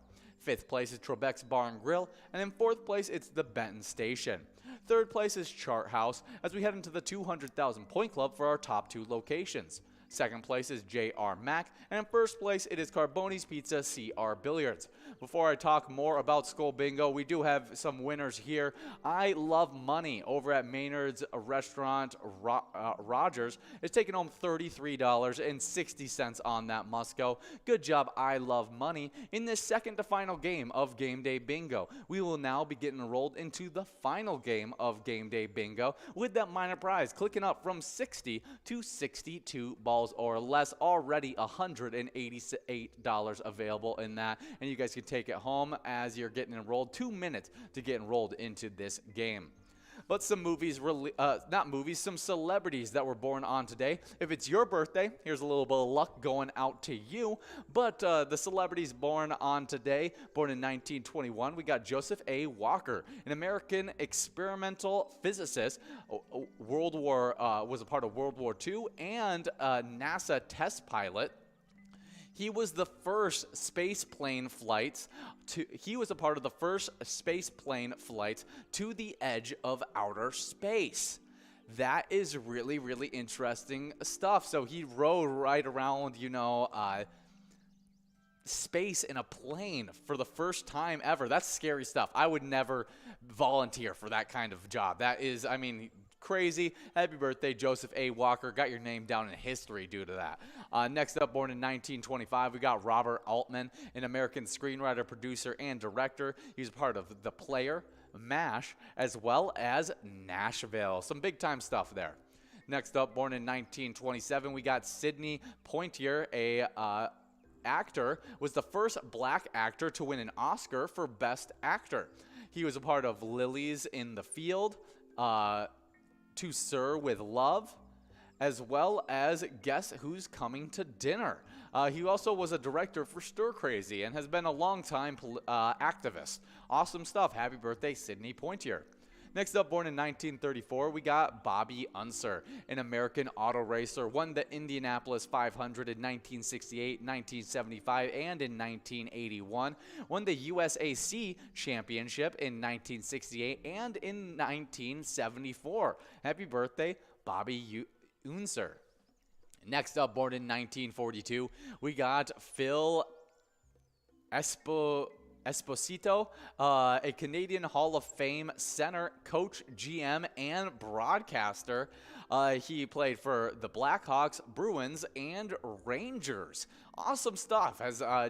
5th place is Trebek's Bar and Grill, and in 4th place it's the Benton Station. 3rd place is Chart House, as we head into the 200,000 point club for our top 2 locations. 2nd place is JR Mac, and in 1st place it is Carboni's Pizza CR Billiards. Before I talk more about Skull Bingo, we do have some winners here. I Love Money over at Maynard's Restaurant Rogers is taking home $33.60 on that Musco. Good job, I Love Money. In this second to final game of Game Day Bingo, we will now be getting enrolled into the final game of Game Day Bingo with that minor prize clicking up from 60 to 62 balls or less. Already $188 available in that, and you guys can take it home as you're getting enrolled. 2 minutes to get enrolled into this game. But some some celebrities that were born on today. If it's your birthday, here's a little bit of luck going out to you. But the celebrities born on today, born in 1921, we got Joseph A. Walker, an American experimental physicist, was a part of World War II, and a NASA test pilot. He was the first space plane flights to the edge of outer space. That is really, really interesting stuff. So he rode right around, space in a plane for the first time ever. That's scary stuff. I would never volunteer for that kind of job. That is, crazy. Happy birthday, Joseph A. Walker. Got your name down in history due to that. Next up, born in 1925, we got Robert Altman, an American screenwriter, producer, and director. He's part of The Player, MASH, as well as Nashville. Some big-time stuff there. Next up, born in 1927, we got Sidney Poitier, a actor, was the first black actor to win an Oscar for Best Actor. He was a part of Lilies in the Field, To Sir with Love, as well as Guess Who's Coming to Dinner. He also was a director for Stir Crazy and has been a long-time activist. Awesome stuff. Happy birthday, Sidney Poitier. Next up, born in 1934, we got Bobby Unser, an American auto racer, won the Indianapolis 500 in 1968, 1975, and in 1981, won the USAC championship in 1968 and in 1974. Happy birthday, Bobby Unser. Next up, born in 1942, we got Phil Esposito, a Canadian Hall of Fame center, coach, GM, and broadcaster. He played for the Blackhawks, Bruins, and Rangers. Awesome stuff. Has a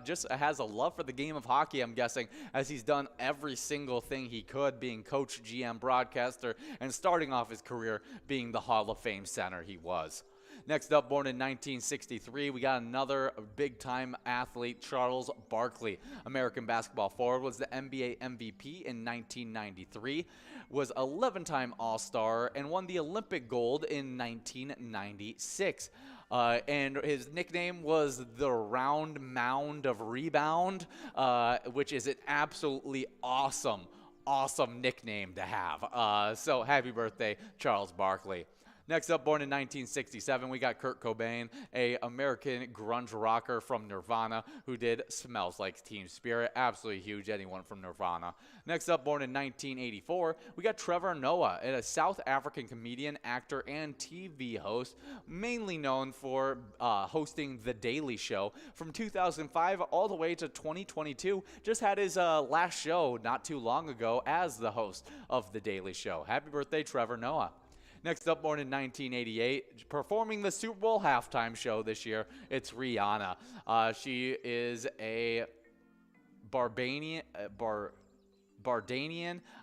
love for the game of hockey, I'm guessing, as he's done every single thing he could, being coach, GM, broadcaster, and starting off his career being the Hall of Fame center he was. Next up, born in 1963, we got another big-time athlete, Charles Barkley. American basketball forward, was the NBA MVP in 1993, was 11-time All-Star, and won the Olympic gold in 1996. And his nickname was the Round Mound of Rebound, which is an absolutely awesome nickname to have. So happy birthday, Charles Barkley. Next up, born in 1967, we got Kurt Cobain, a American grunge rocker from Nirvana who did Smells Like Teen Spirit. Absolutely huge, anyone from Nirvana. Next up, born in 1984, we got Trevor Noah, a South African comedian, actor, and TV host, mainly known for hosting The Daily Show. From 2005 all the way to 2022, just had his last show not too long ago as the host of The Daily Show. Happy birthday, Trevor Noah. Next up, born in 1988, performing the Super Bowl halftime show this year, it's Rihanna. She is a Bardanian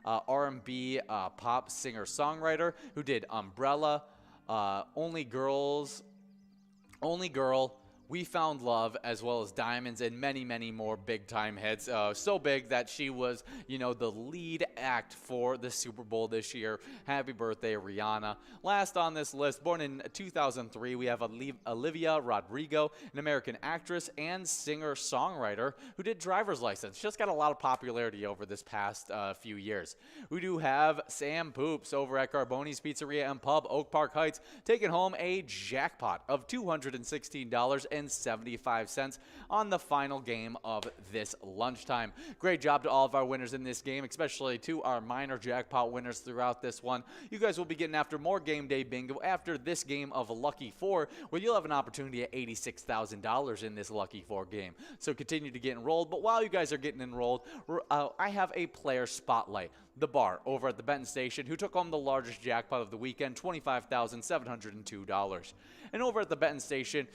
R&B pop singer-songwriter who did Umbrella, Only Girl, We Found Love, as well as Diamonds, and many, many more big-time hits. So big that she was, the lead act for the Super Bowl this year. Happy birthday, Rihanna. Last on this list, born in 2003, we have Olivia Rodrigo, an American actress and singer-songwriter who did Driver's License. Just got a lot of popularity over this past few years. We do have Sam Poops over at Carboni's Pizzeria and Pub, Oak Park Heights, taking home a jackpot of $216.75 on the final game of this lunchtime. Great job to all of our winners in this game, especially to our minor jackpot winners throughout this one. You guys will be getting after more game day bingo after this game of Lucky 4, where you'll have an opportunity at $86,000 in this Lucky 4 game. So continue to get enrolled, but while you guys are getting enrolled, I have a player spotlight. The Bar over at the Benton Station, who took home the largest jackpot of the weekend, $25,702. And over at the Benton Station,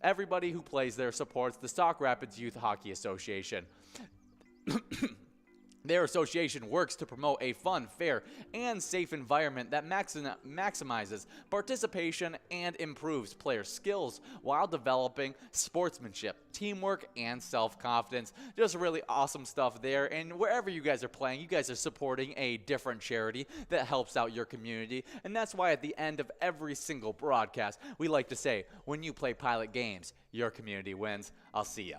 everybody who plays there supports the Stock Rapids Youth Hockey Association. Their association works to promote a fun, fair, and safe environment that maximizes participation and improves player skills while developing sportsmanship, teamwork, and self-confidence. Just really awesome stuff there. And wherever you guys are playing, you guys are supporting a different charity that helps out your community. And that's why at the end of every single broadcast, we like to say, when you play Pilot games, your community wins. I'll see ya.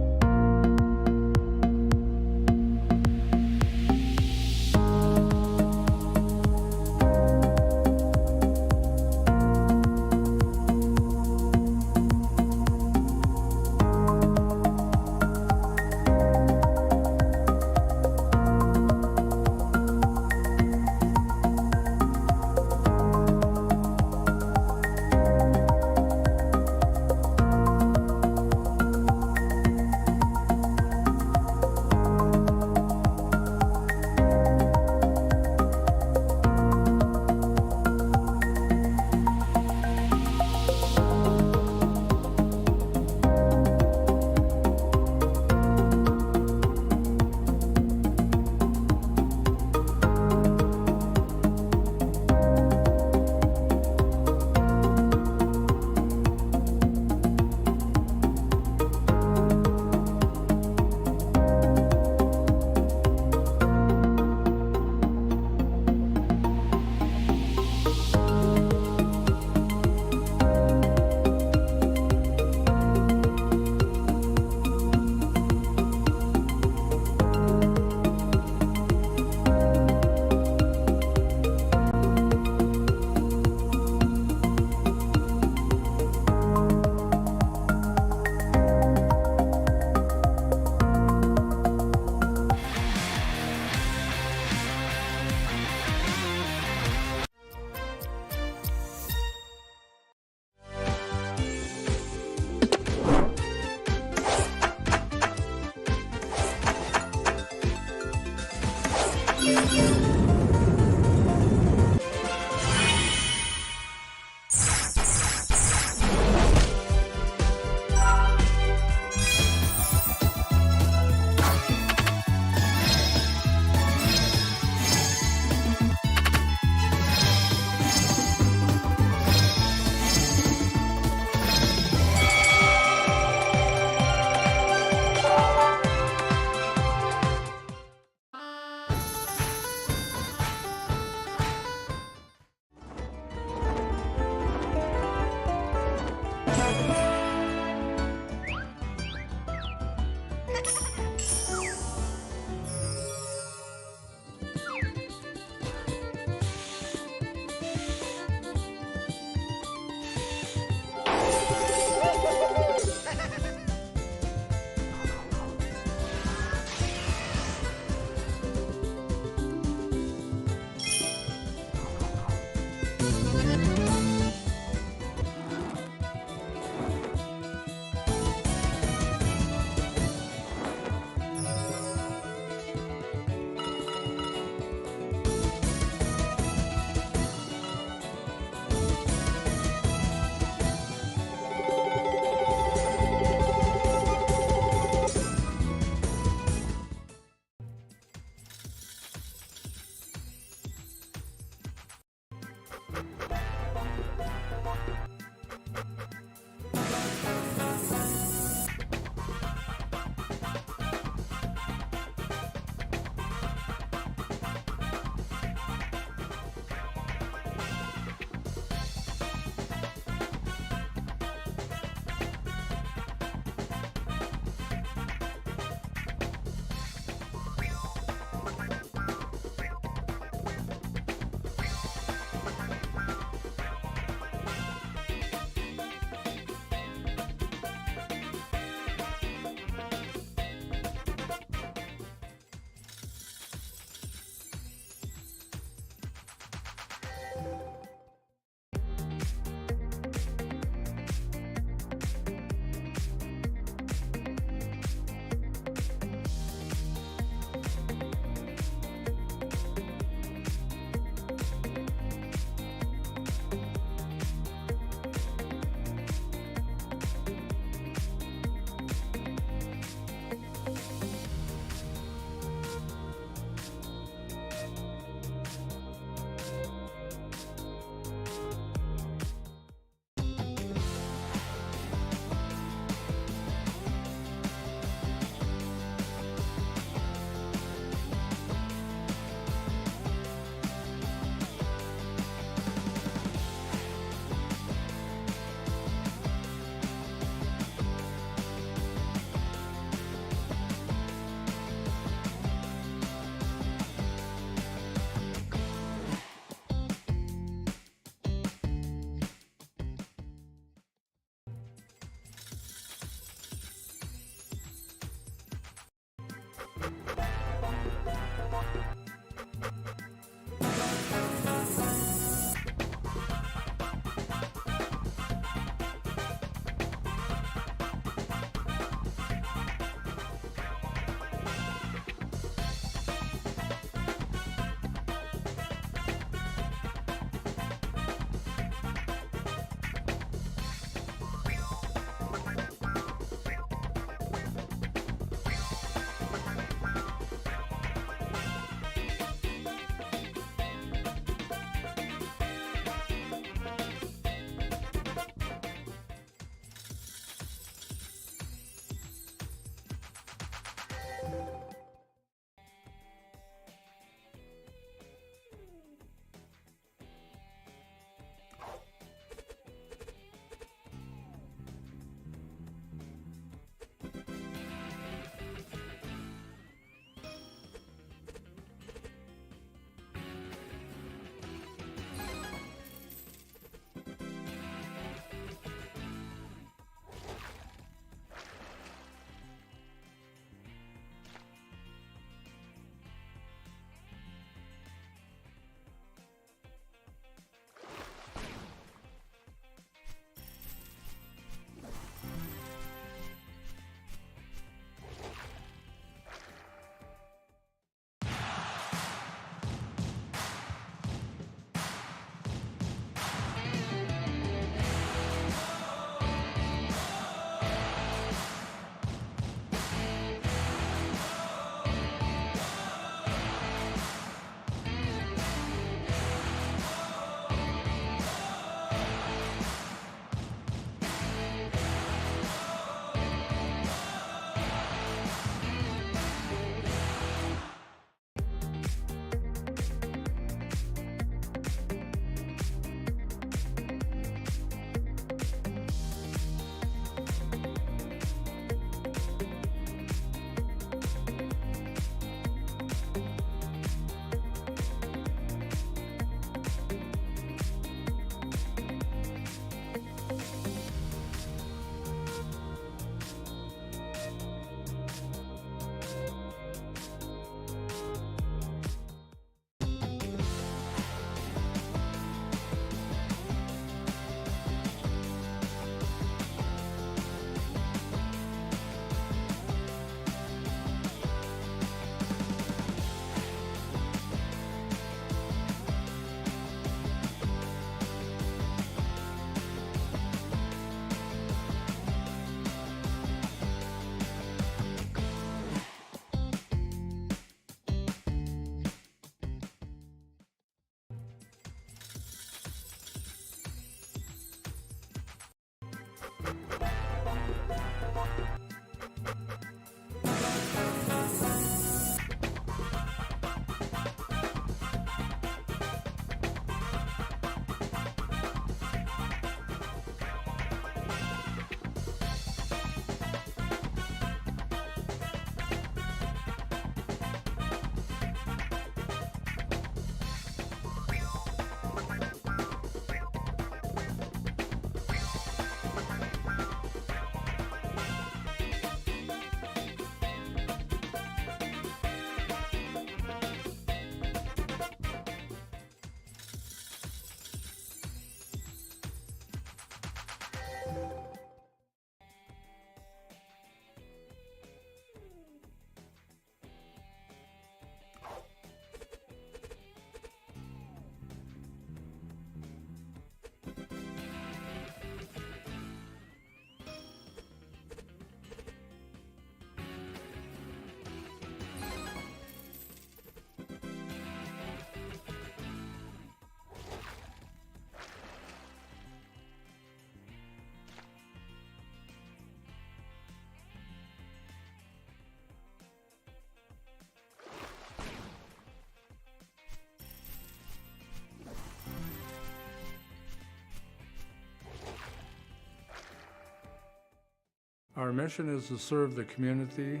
Our mission is to serve the community.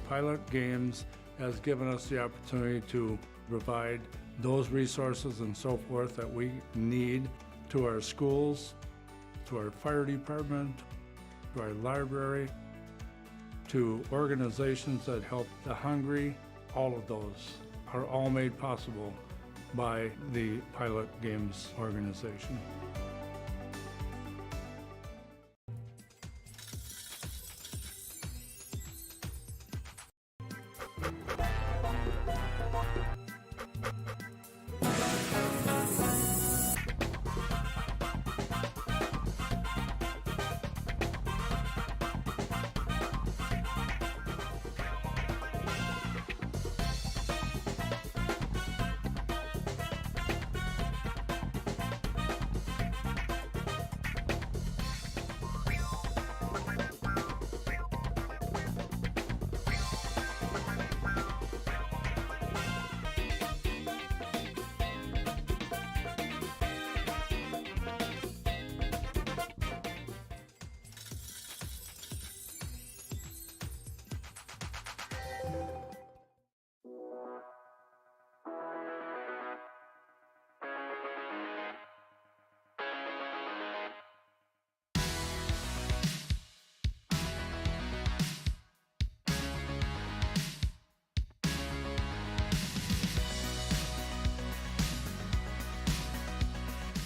Pilot Games has given us the opportunity to provide those resources and so forth that we need to our schools, to our fire department, to our library, to organizations that help the hungry. All of those are all made possible by the Pilot Games organization.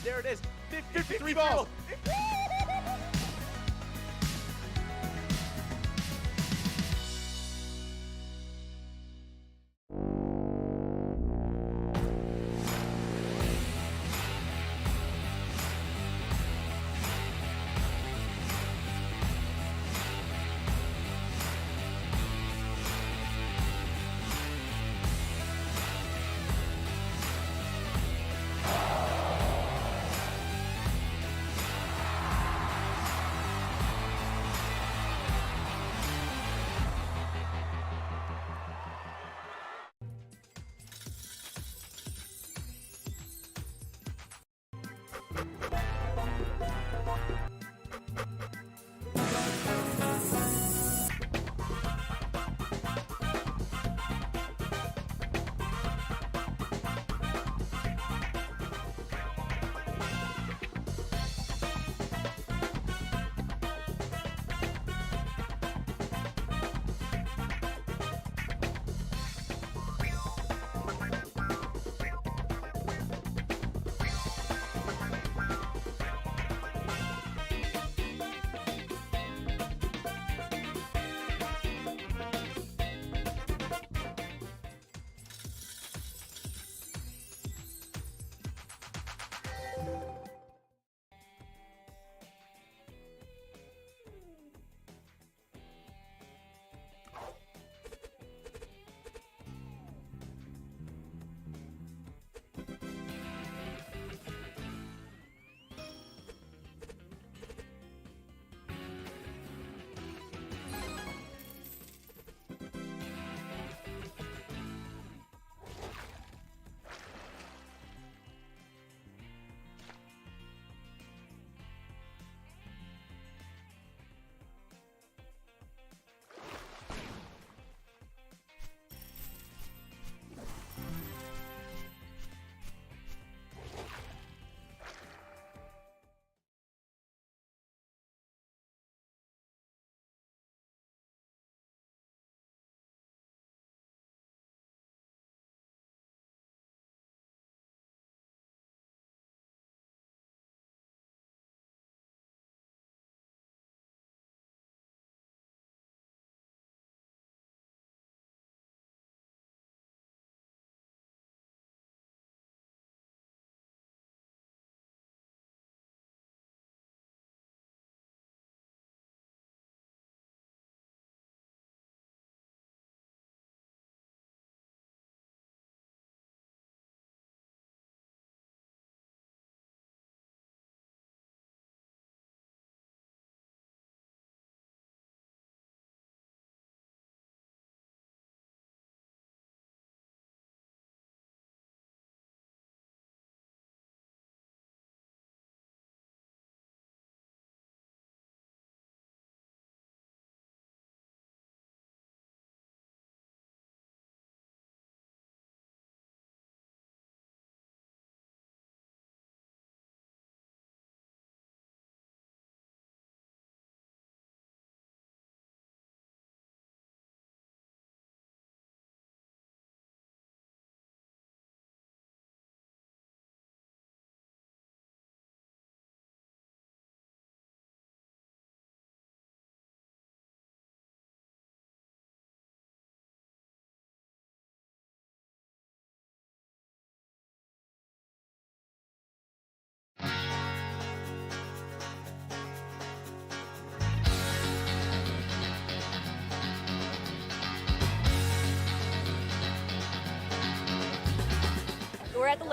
There it is, 53 balls.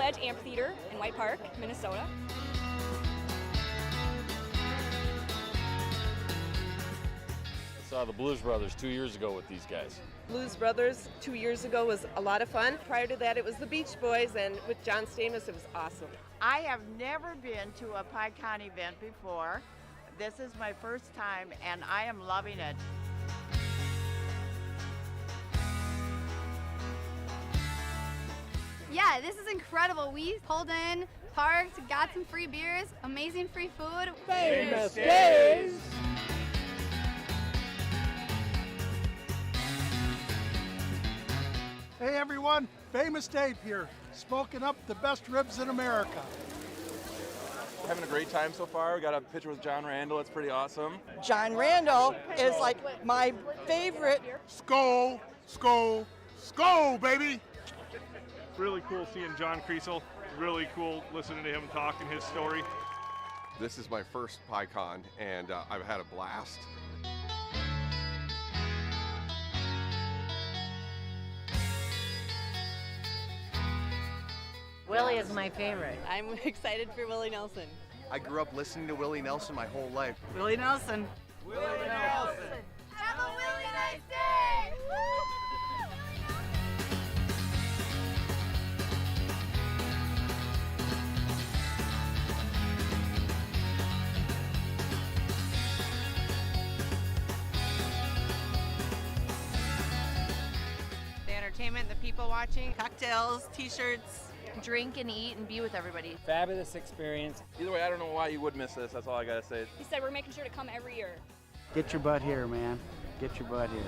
Edge Amphitheater in White Park, Minnesota. I saw the Blues Brothers 2 years ago with these guys. Blues Brothers 2 years ago was a lot of fun. Prior to that, it was the Beach Boys, and with John Stamos, it was awesome. I have never been to a PyCon event before. This is my first time, and I am loving it. Yeah, this is incredible. We pulled in, parked, got some free beers, amazing free food. Famous Days! Hey everyone, Famous Dave here, smoking up the best ribs in America. Having a great time so far. We got a picture with John Randall. It's pretty awesome. John Randall is like my favorite. Skull, skull, skull, baby! Really cool seeing John Creasel. Really cool listening to him talk and his story. This is my first PyCon, and I've had a blast. Willie is my favorite. I'm excited for Willie Nelson. I grew up listening to Willie Nelson my whole life. Willie Nelson. Willie Nelson! Have a really nice day! The entertainment, the people watching, Cocktails, t-shirts. drink and eat and be with everybody. Fabulous experience. Either way, I don't know why you would miss this. That's all I gotta say. He said we're making sure to come every year. Get your butt here, man. Get your butt here.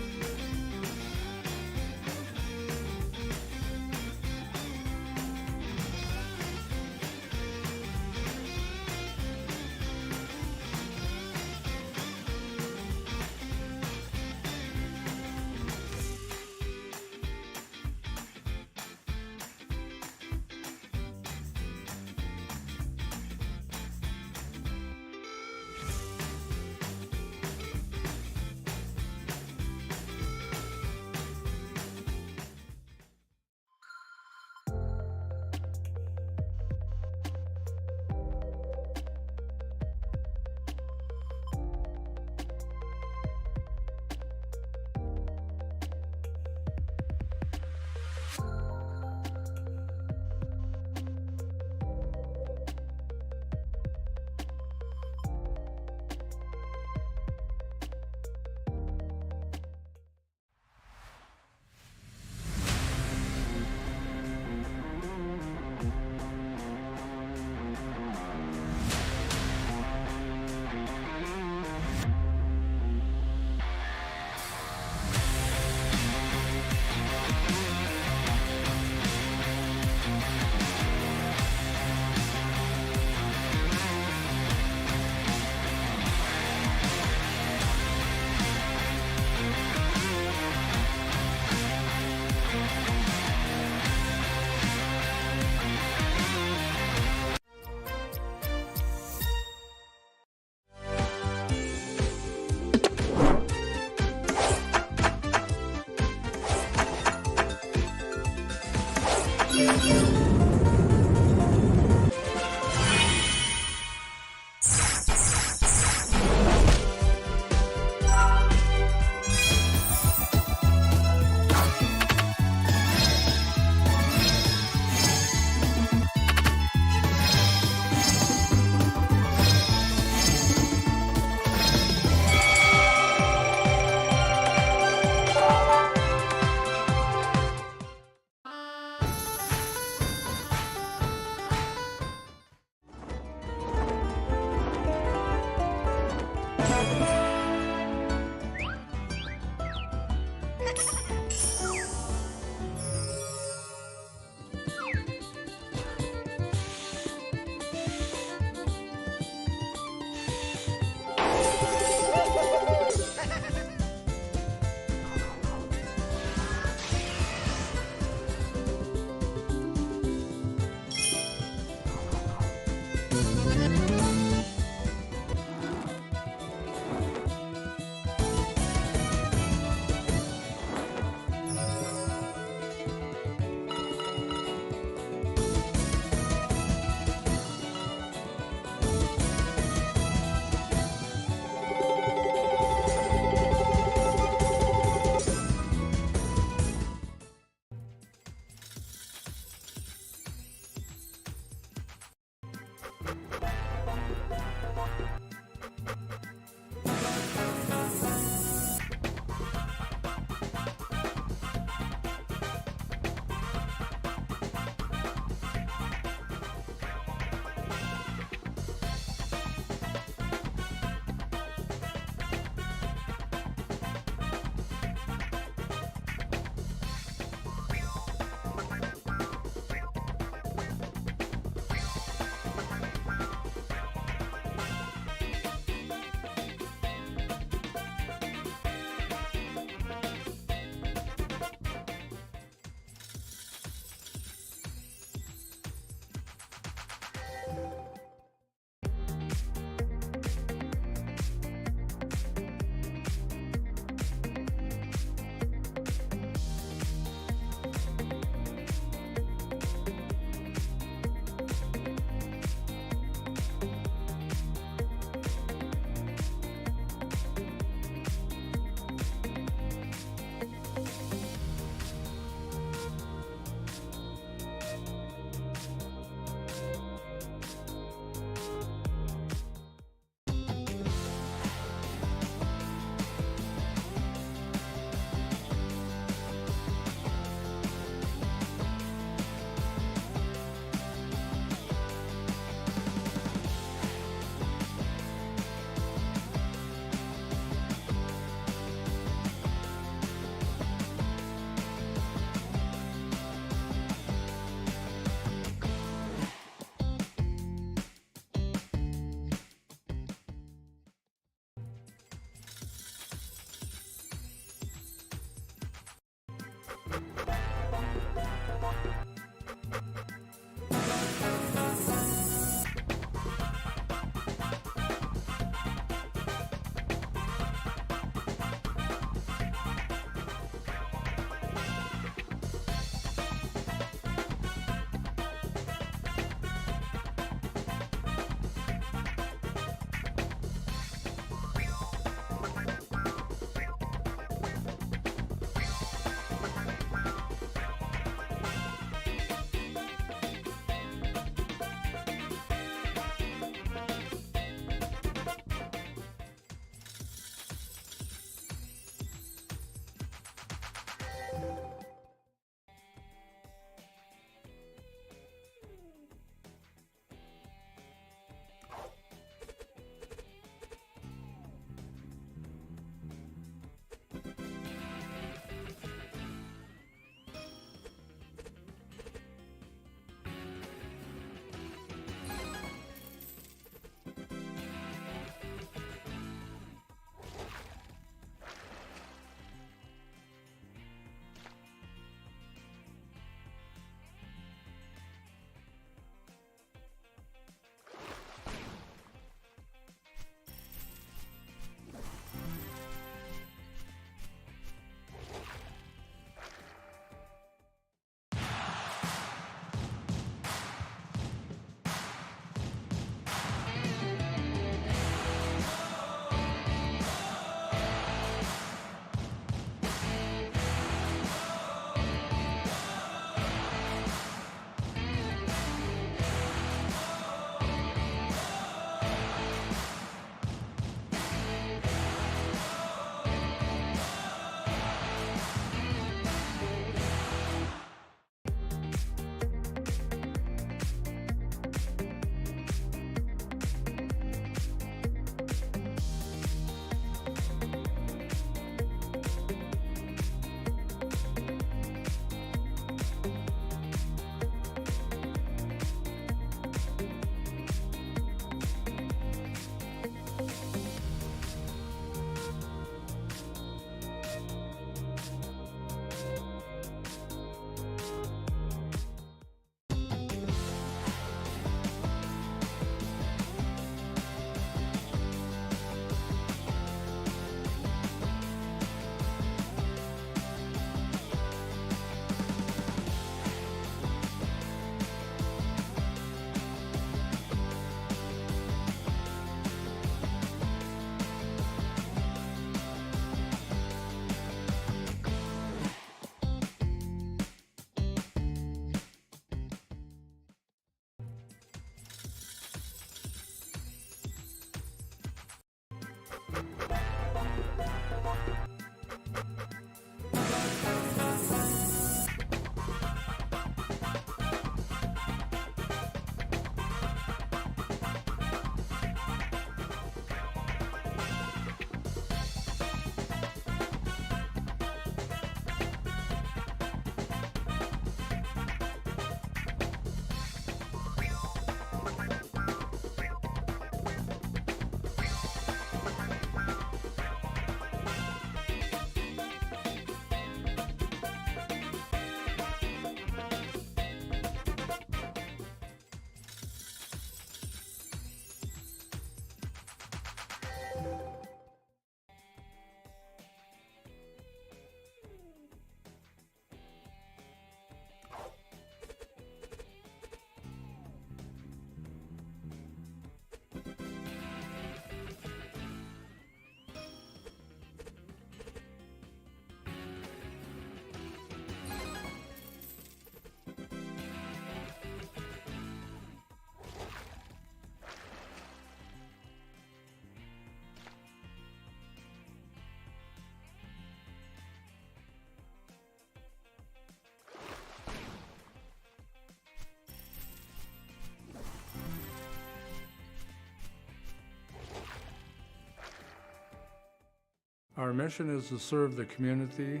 Our mission is to serve the community.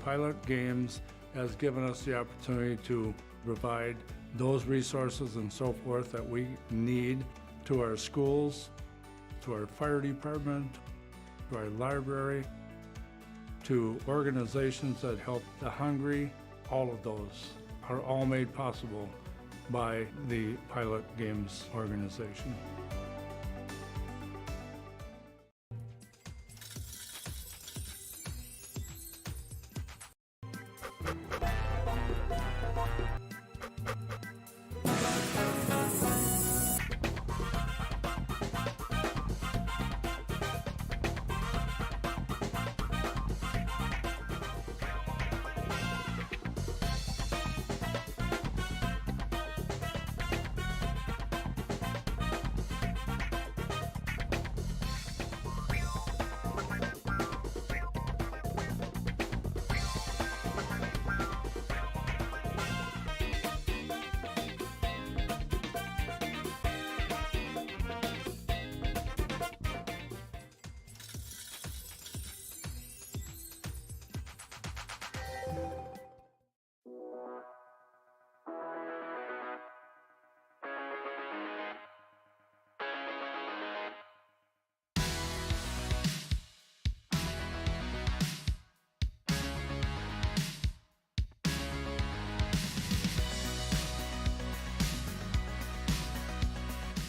Pilot Games has given us the opportunity to provide those resources and so forth that we need to our schools, to our fire department, to our library, to organizations that help the hungry. All of those are all made possible by the Pilot Games organization.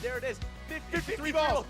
There it is. 53 balls.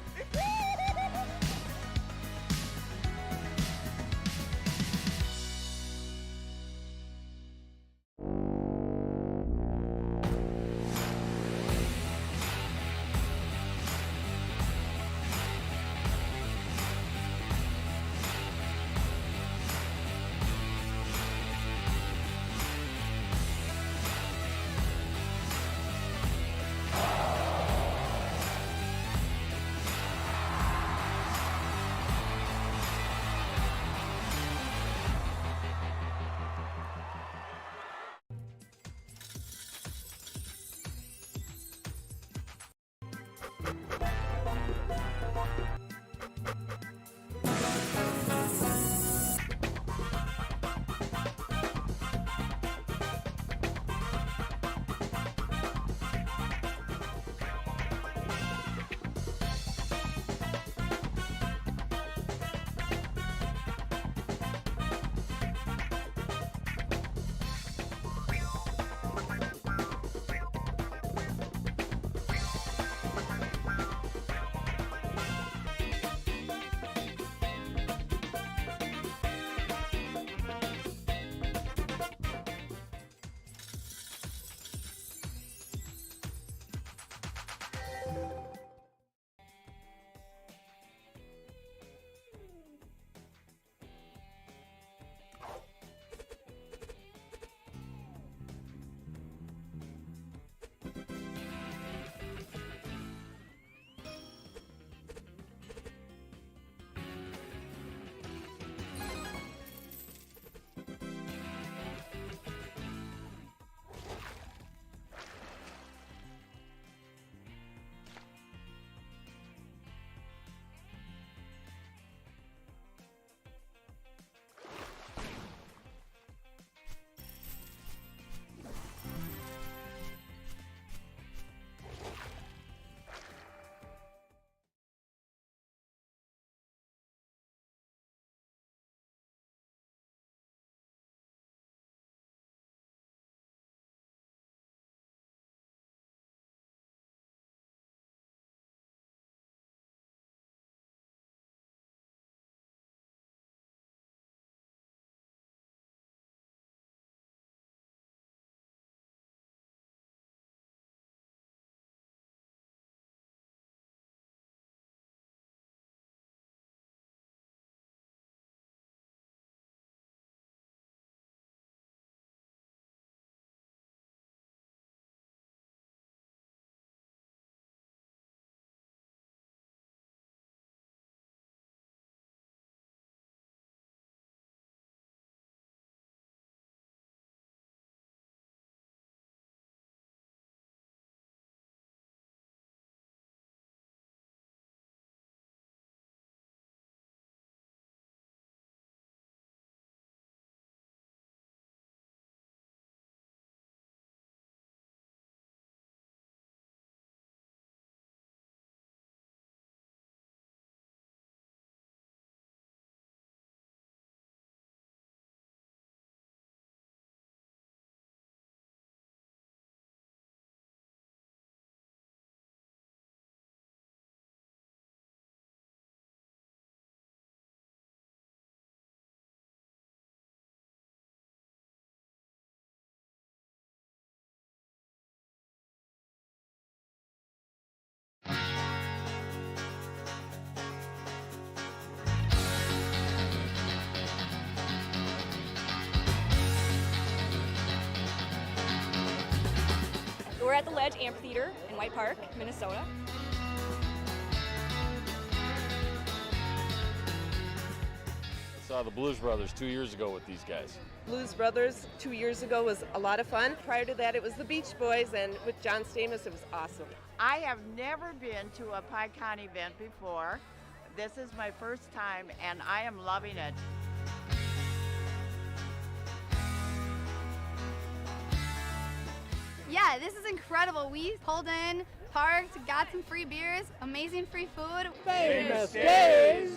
We're at the Ledge Amphitheater in White Park, Minnesota. I saw the Blues Brothers 2 years ago with these guys. Blues Brothers 2 years ago was a lot of fun. Prior to that, it was the Beach Boys, and with John Stamos, it was awesome. I have never been to a PyCon event before. This is my first time, and I am loving it. Yeah, this is incredible. We pulled in, parked, got some free beers, amazing free food. Famous Days!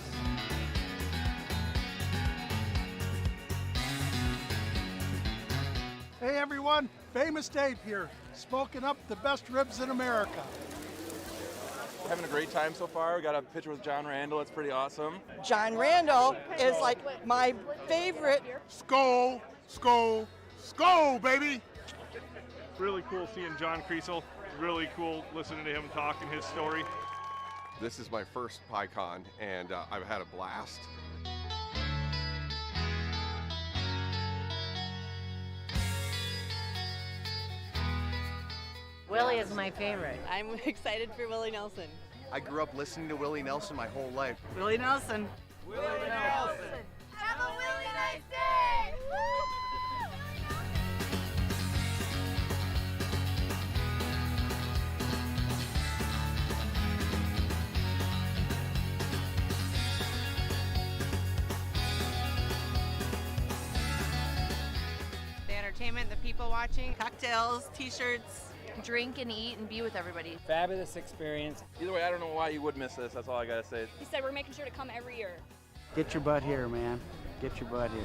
Hey everyone, Famous Dave here, smoking up the best ribs in America. Having a great time so far. We got a picture with John Randall. It's pretty awesome. John Randall is like my favorite. Skol, skol, skol, baby! Really cool seeing John Creasel. Really cool listening to him talk and his story. This is my first PyCon, and I've had a blast. Willie is my favorite. I'm excited for Willie Nelson. I grew up listening to Willie Nelson my whole life. Willie Nelson. Willie Nelson! Have a really nice day! The entertainment, the people watching, Cocktails, t-shirts. drink and eat and be with everybody. Fabulous experience. Either way, I don't know why you would miss this. That's all I gotta say. He said we're making sure to come every year. Get your butt here, man. Get your butt here.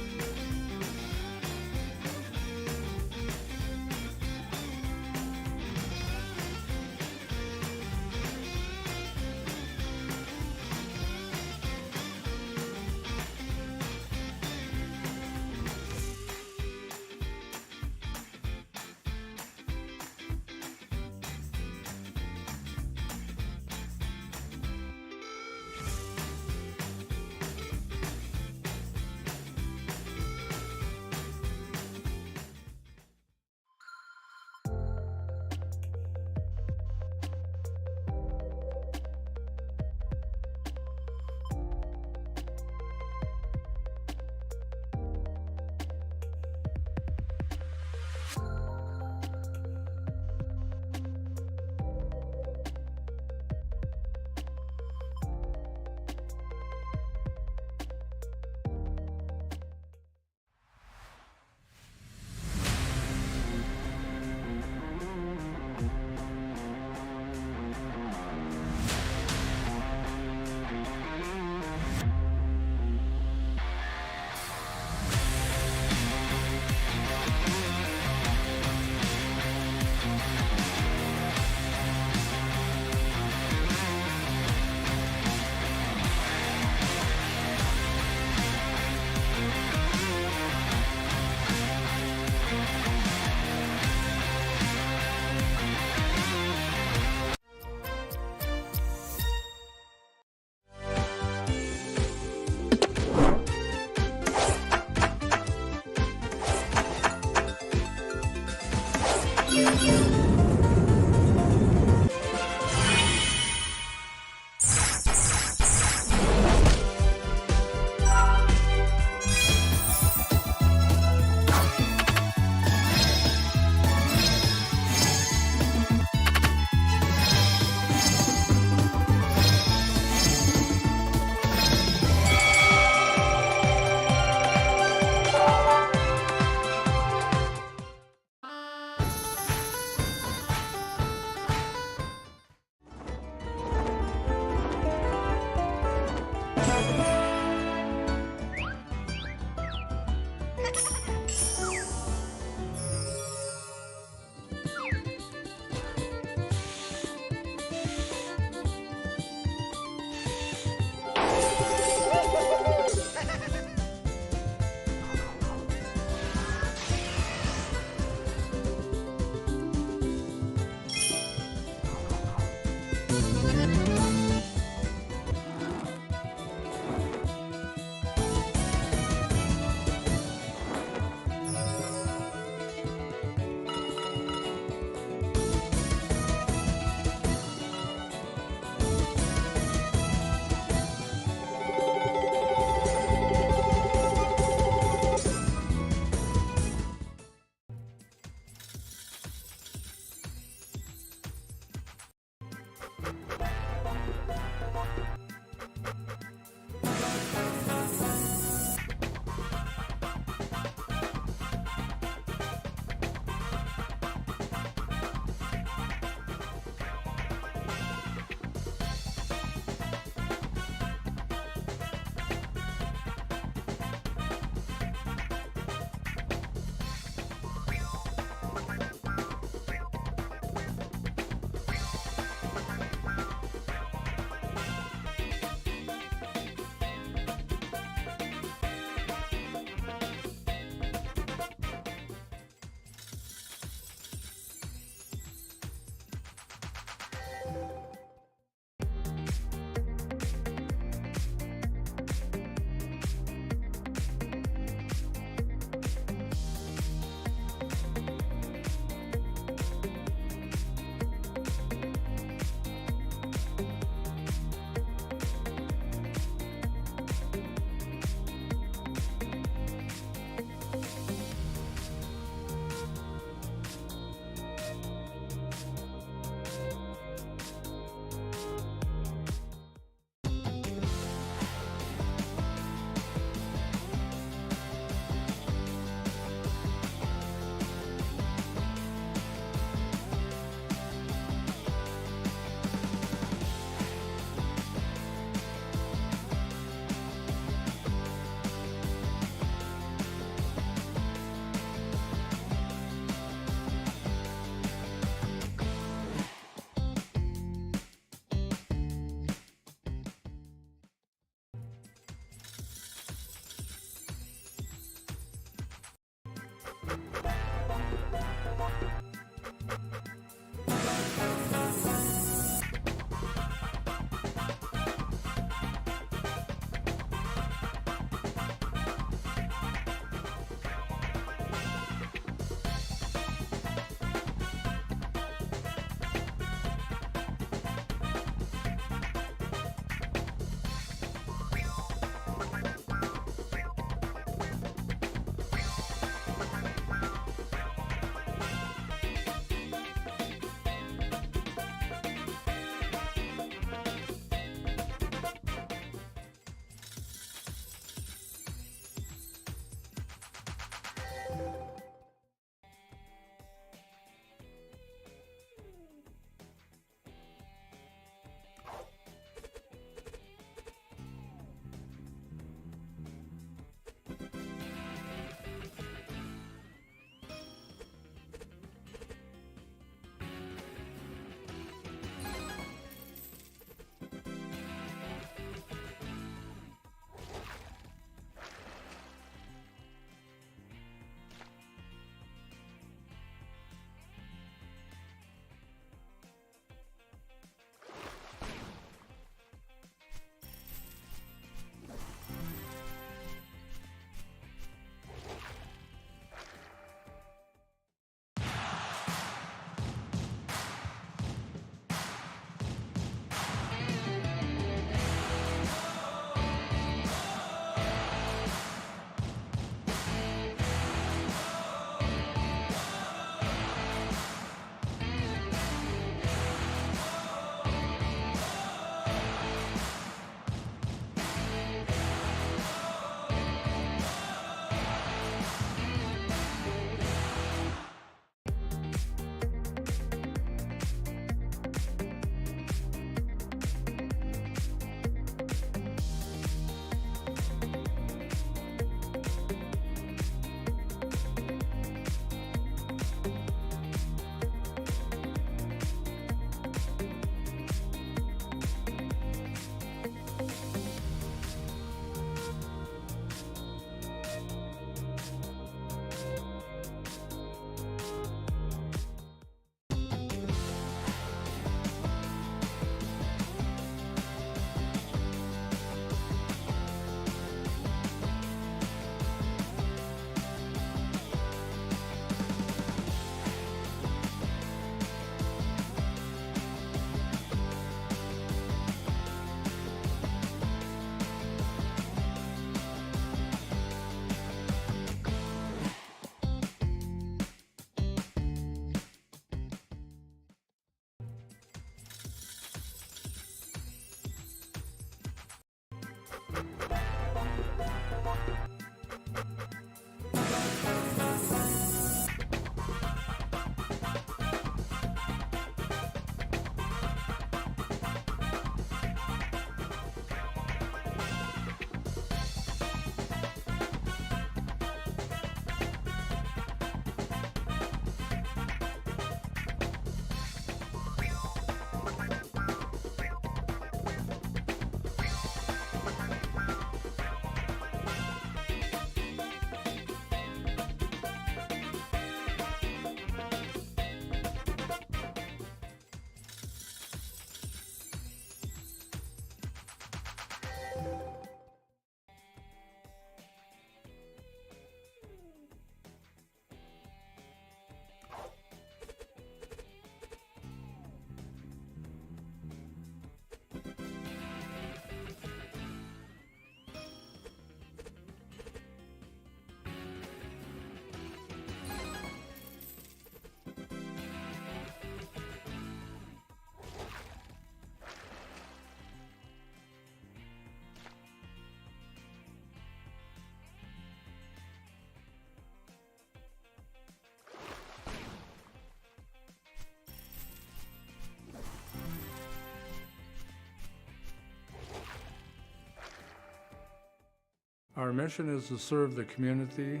Our mission is to serve the community.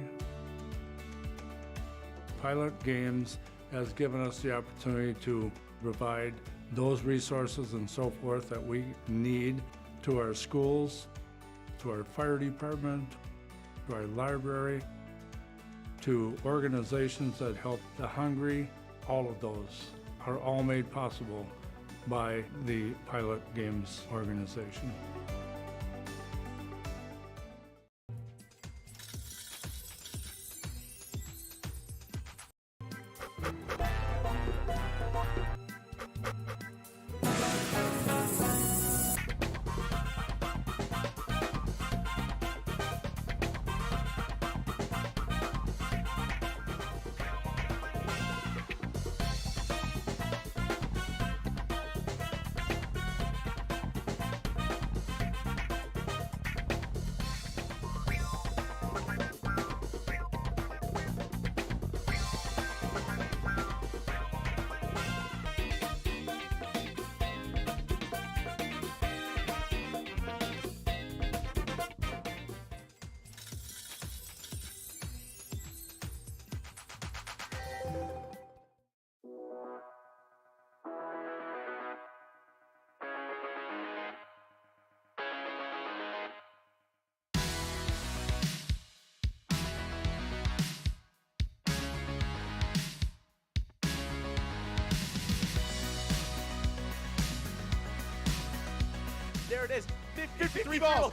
Pilot Games has given us the opportunity to provide those resources and so forth that we need to our schools, to our fire department, to our library, to organizations that help the hungry. All of those are all made possible by the Pilot Games organization. There it is. 53 balls.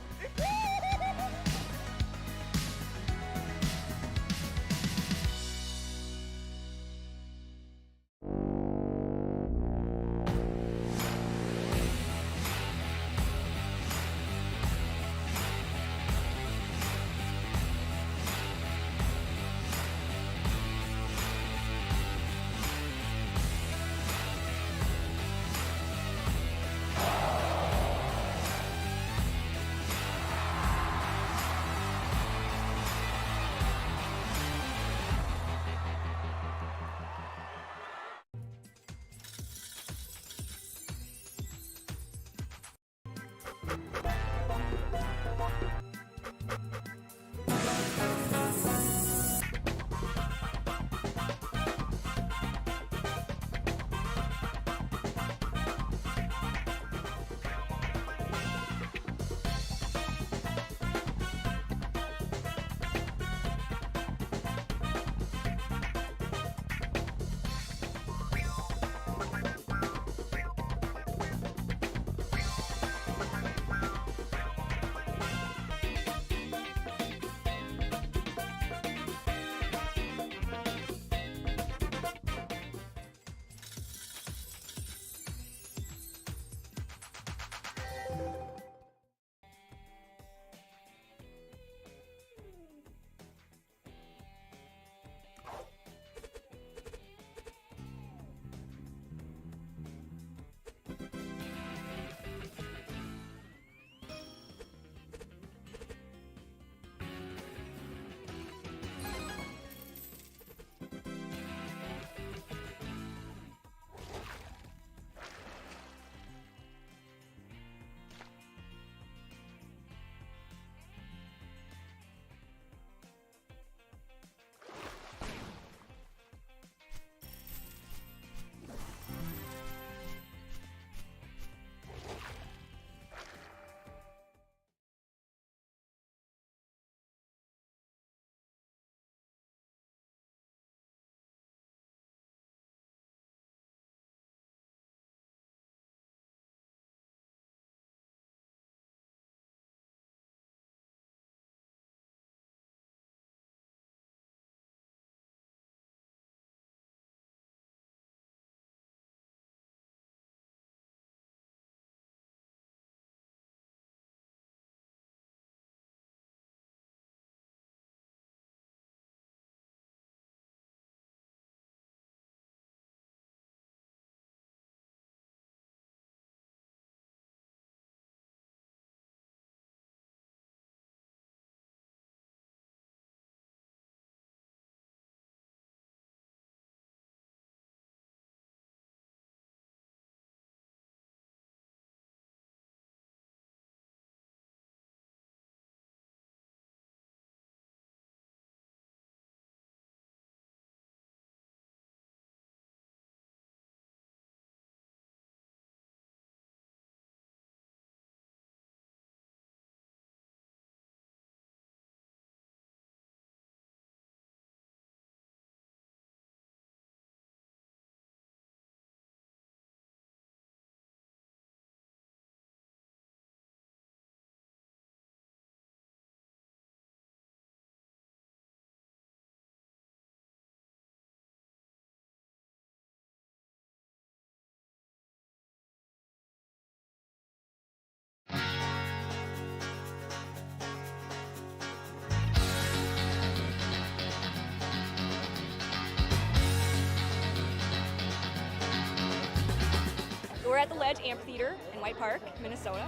We're at the Ledge Amphitheater in White Park, Minnesota.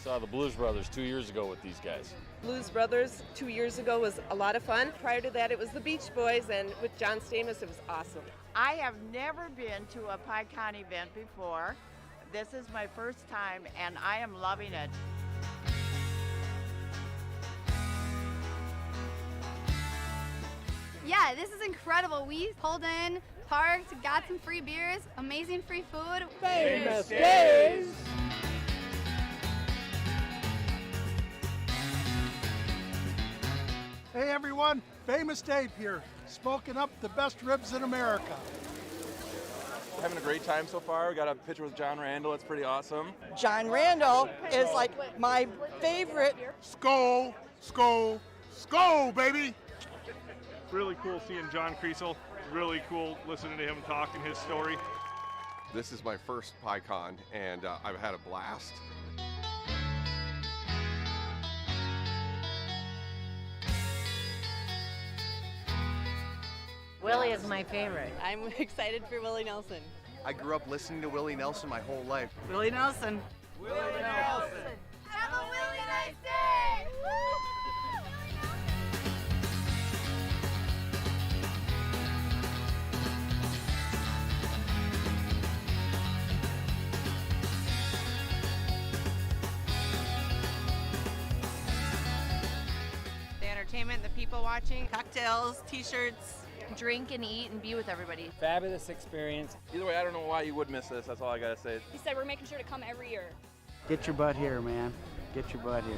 Saw the Blues Brothers 2 years ago with these guys. Blues Brothers 2 years ago was a lot of fun. Prior to that, it was the Beach Boys, and with John Stamos, it was awesome. I have never been to a PyCon event before. This is my first time, and I am loving it. Yeah, this is incredible. We pulled in, parked, got some free beers, amazing free food. Famous Days! Hey everyone, Famous Dave here, smoking up the best ribs in America. Having a great time so far. We got a picture with John Randall. It's pretty awesome. John Randall is like my favorite. Skol, skol, skol, baby! Really cool seeing John Creasel. Really cool listening to him talk and his story. This is my first PyCon, and I've had a blast. Willie is my favorite. I'm excited for Willie Nelson. I grew up listening to Willie Nelson my whole life. Willie Nelson. Willie Nelson! Have a really nice day! The entertainment, the people watching, Cocktails, t-shirts. drink and eat and be with everybody. Fabulous experience. Either way, I don't know why you would miss this. That's all I gotta say. He said we're making sure to come every year. Get your butt here, man. Get your butt here.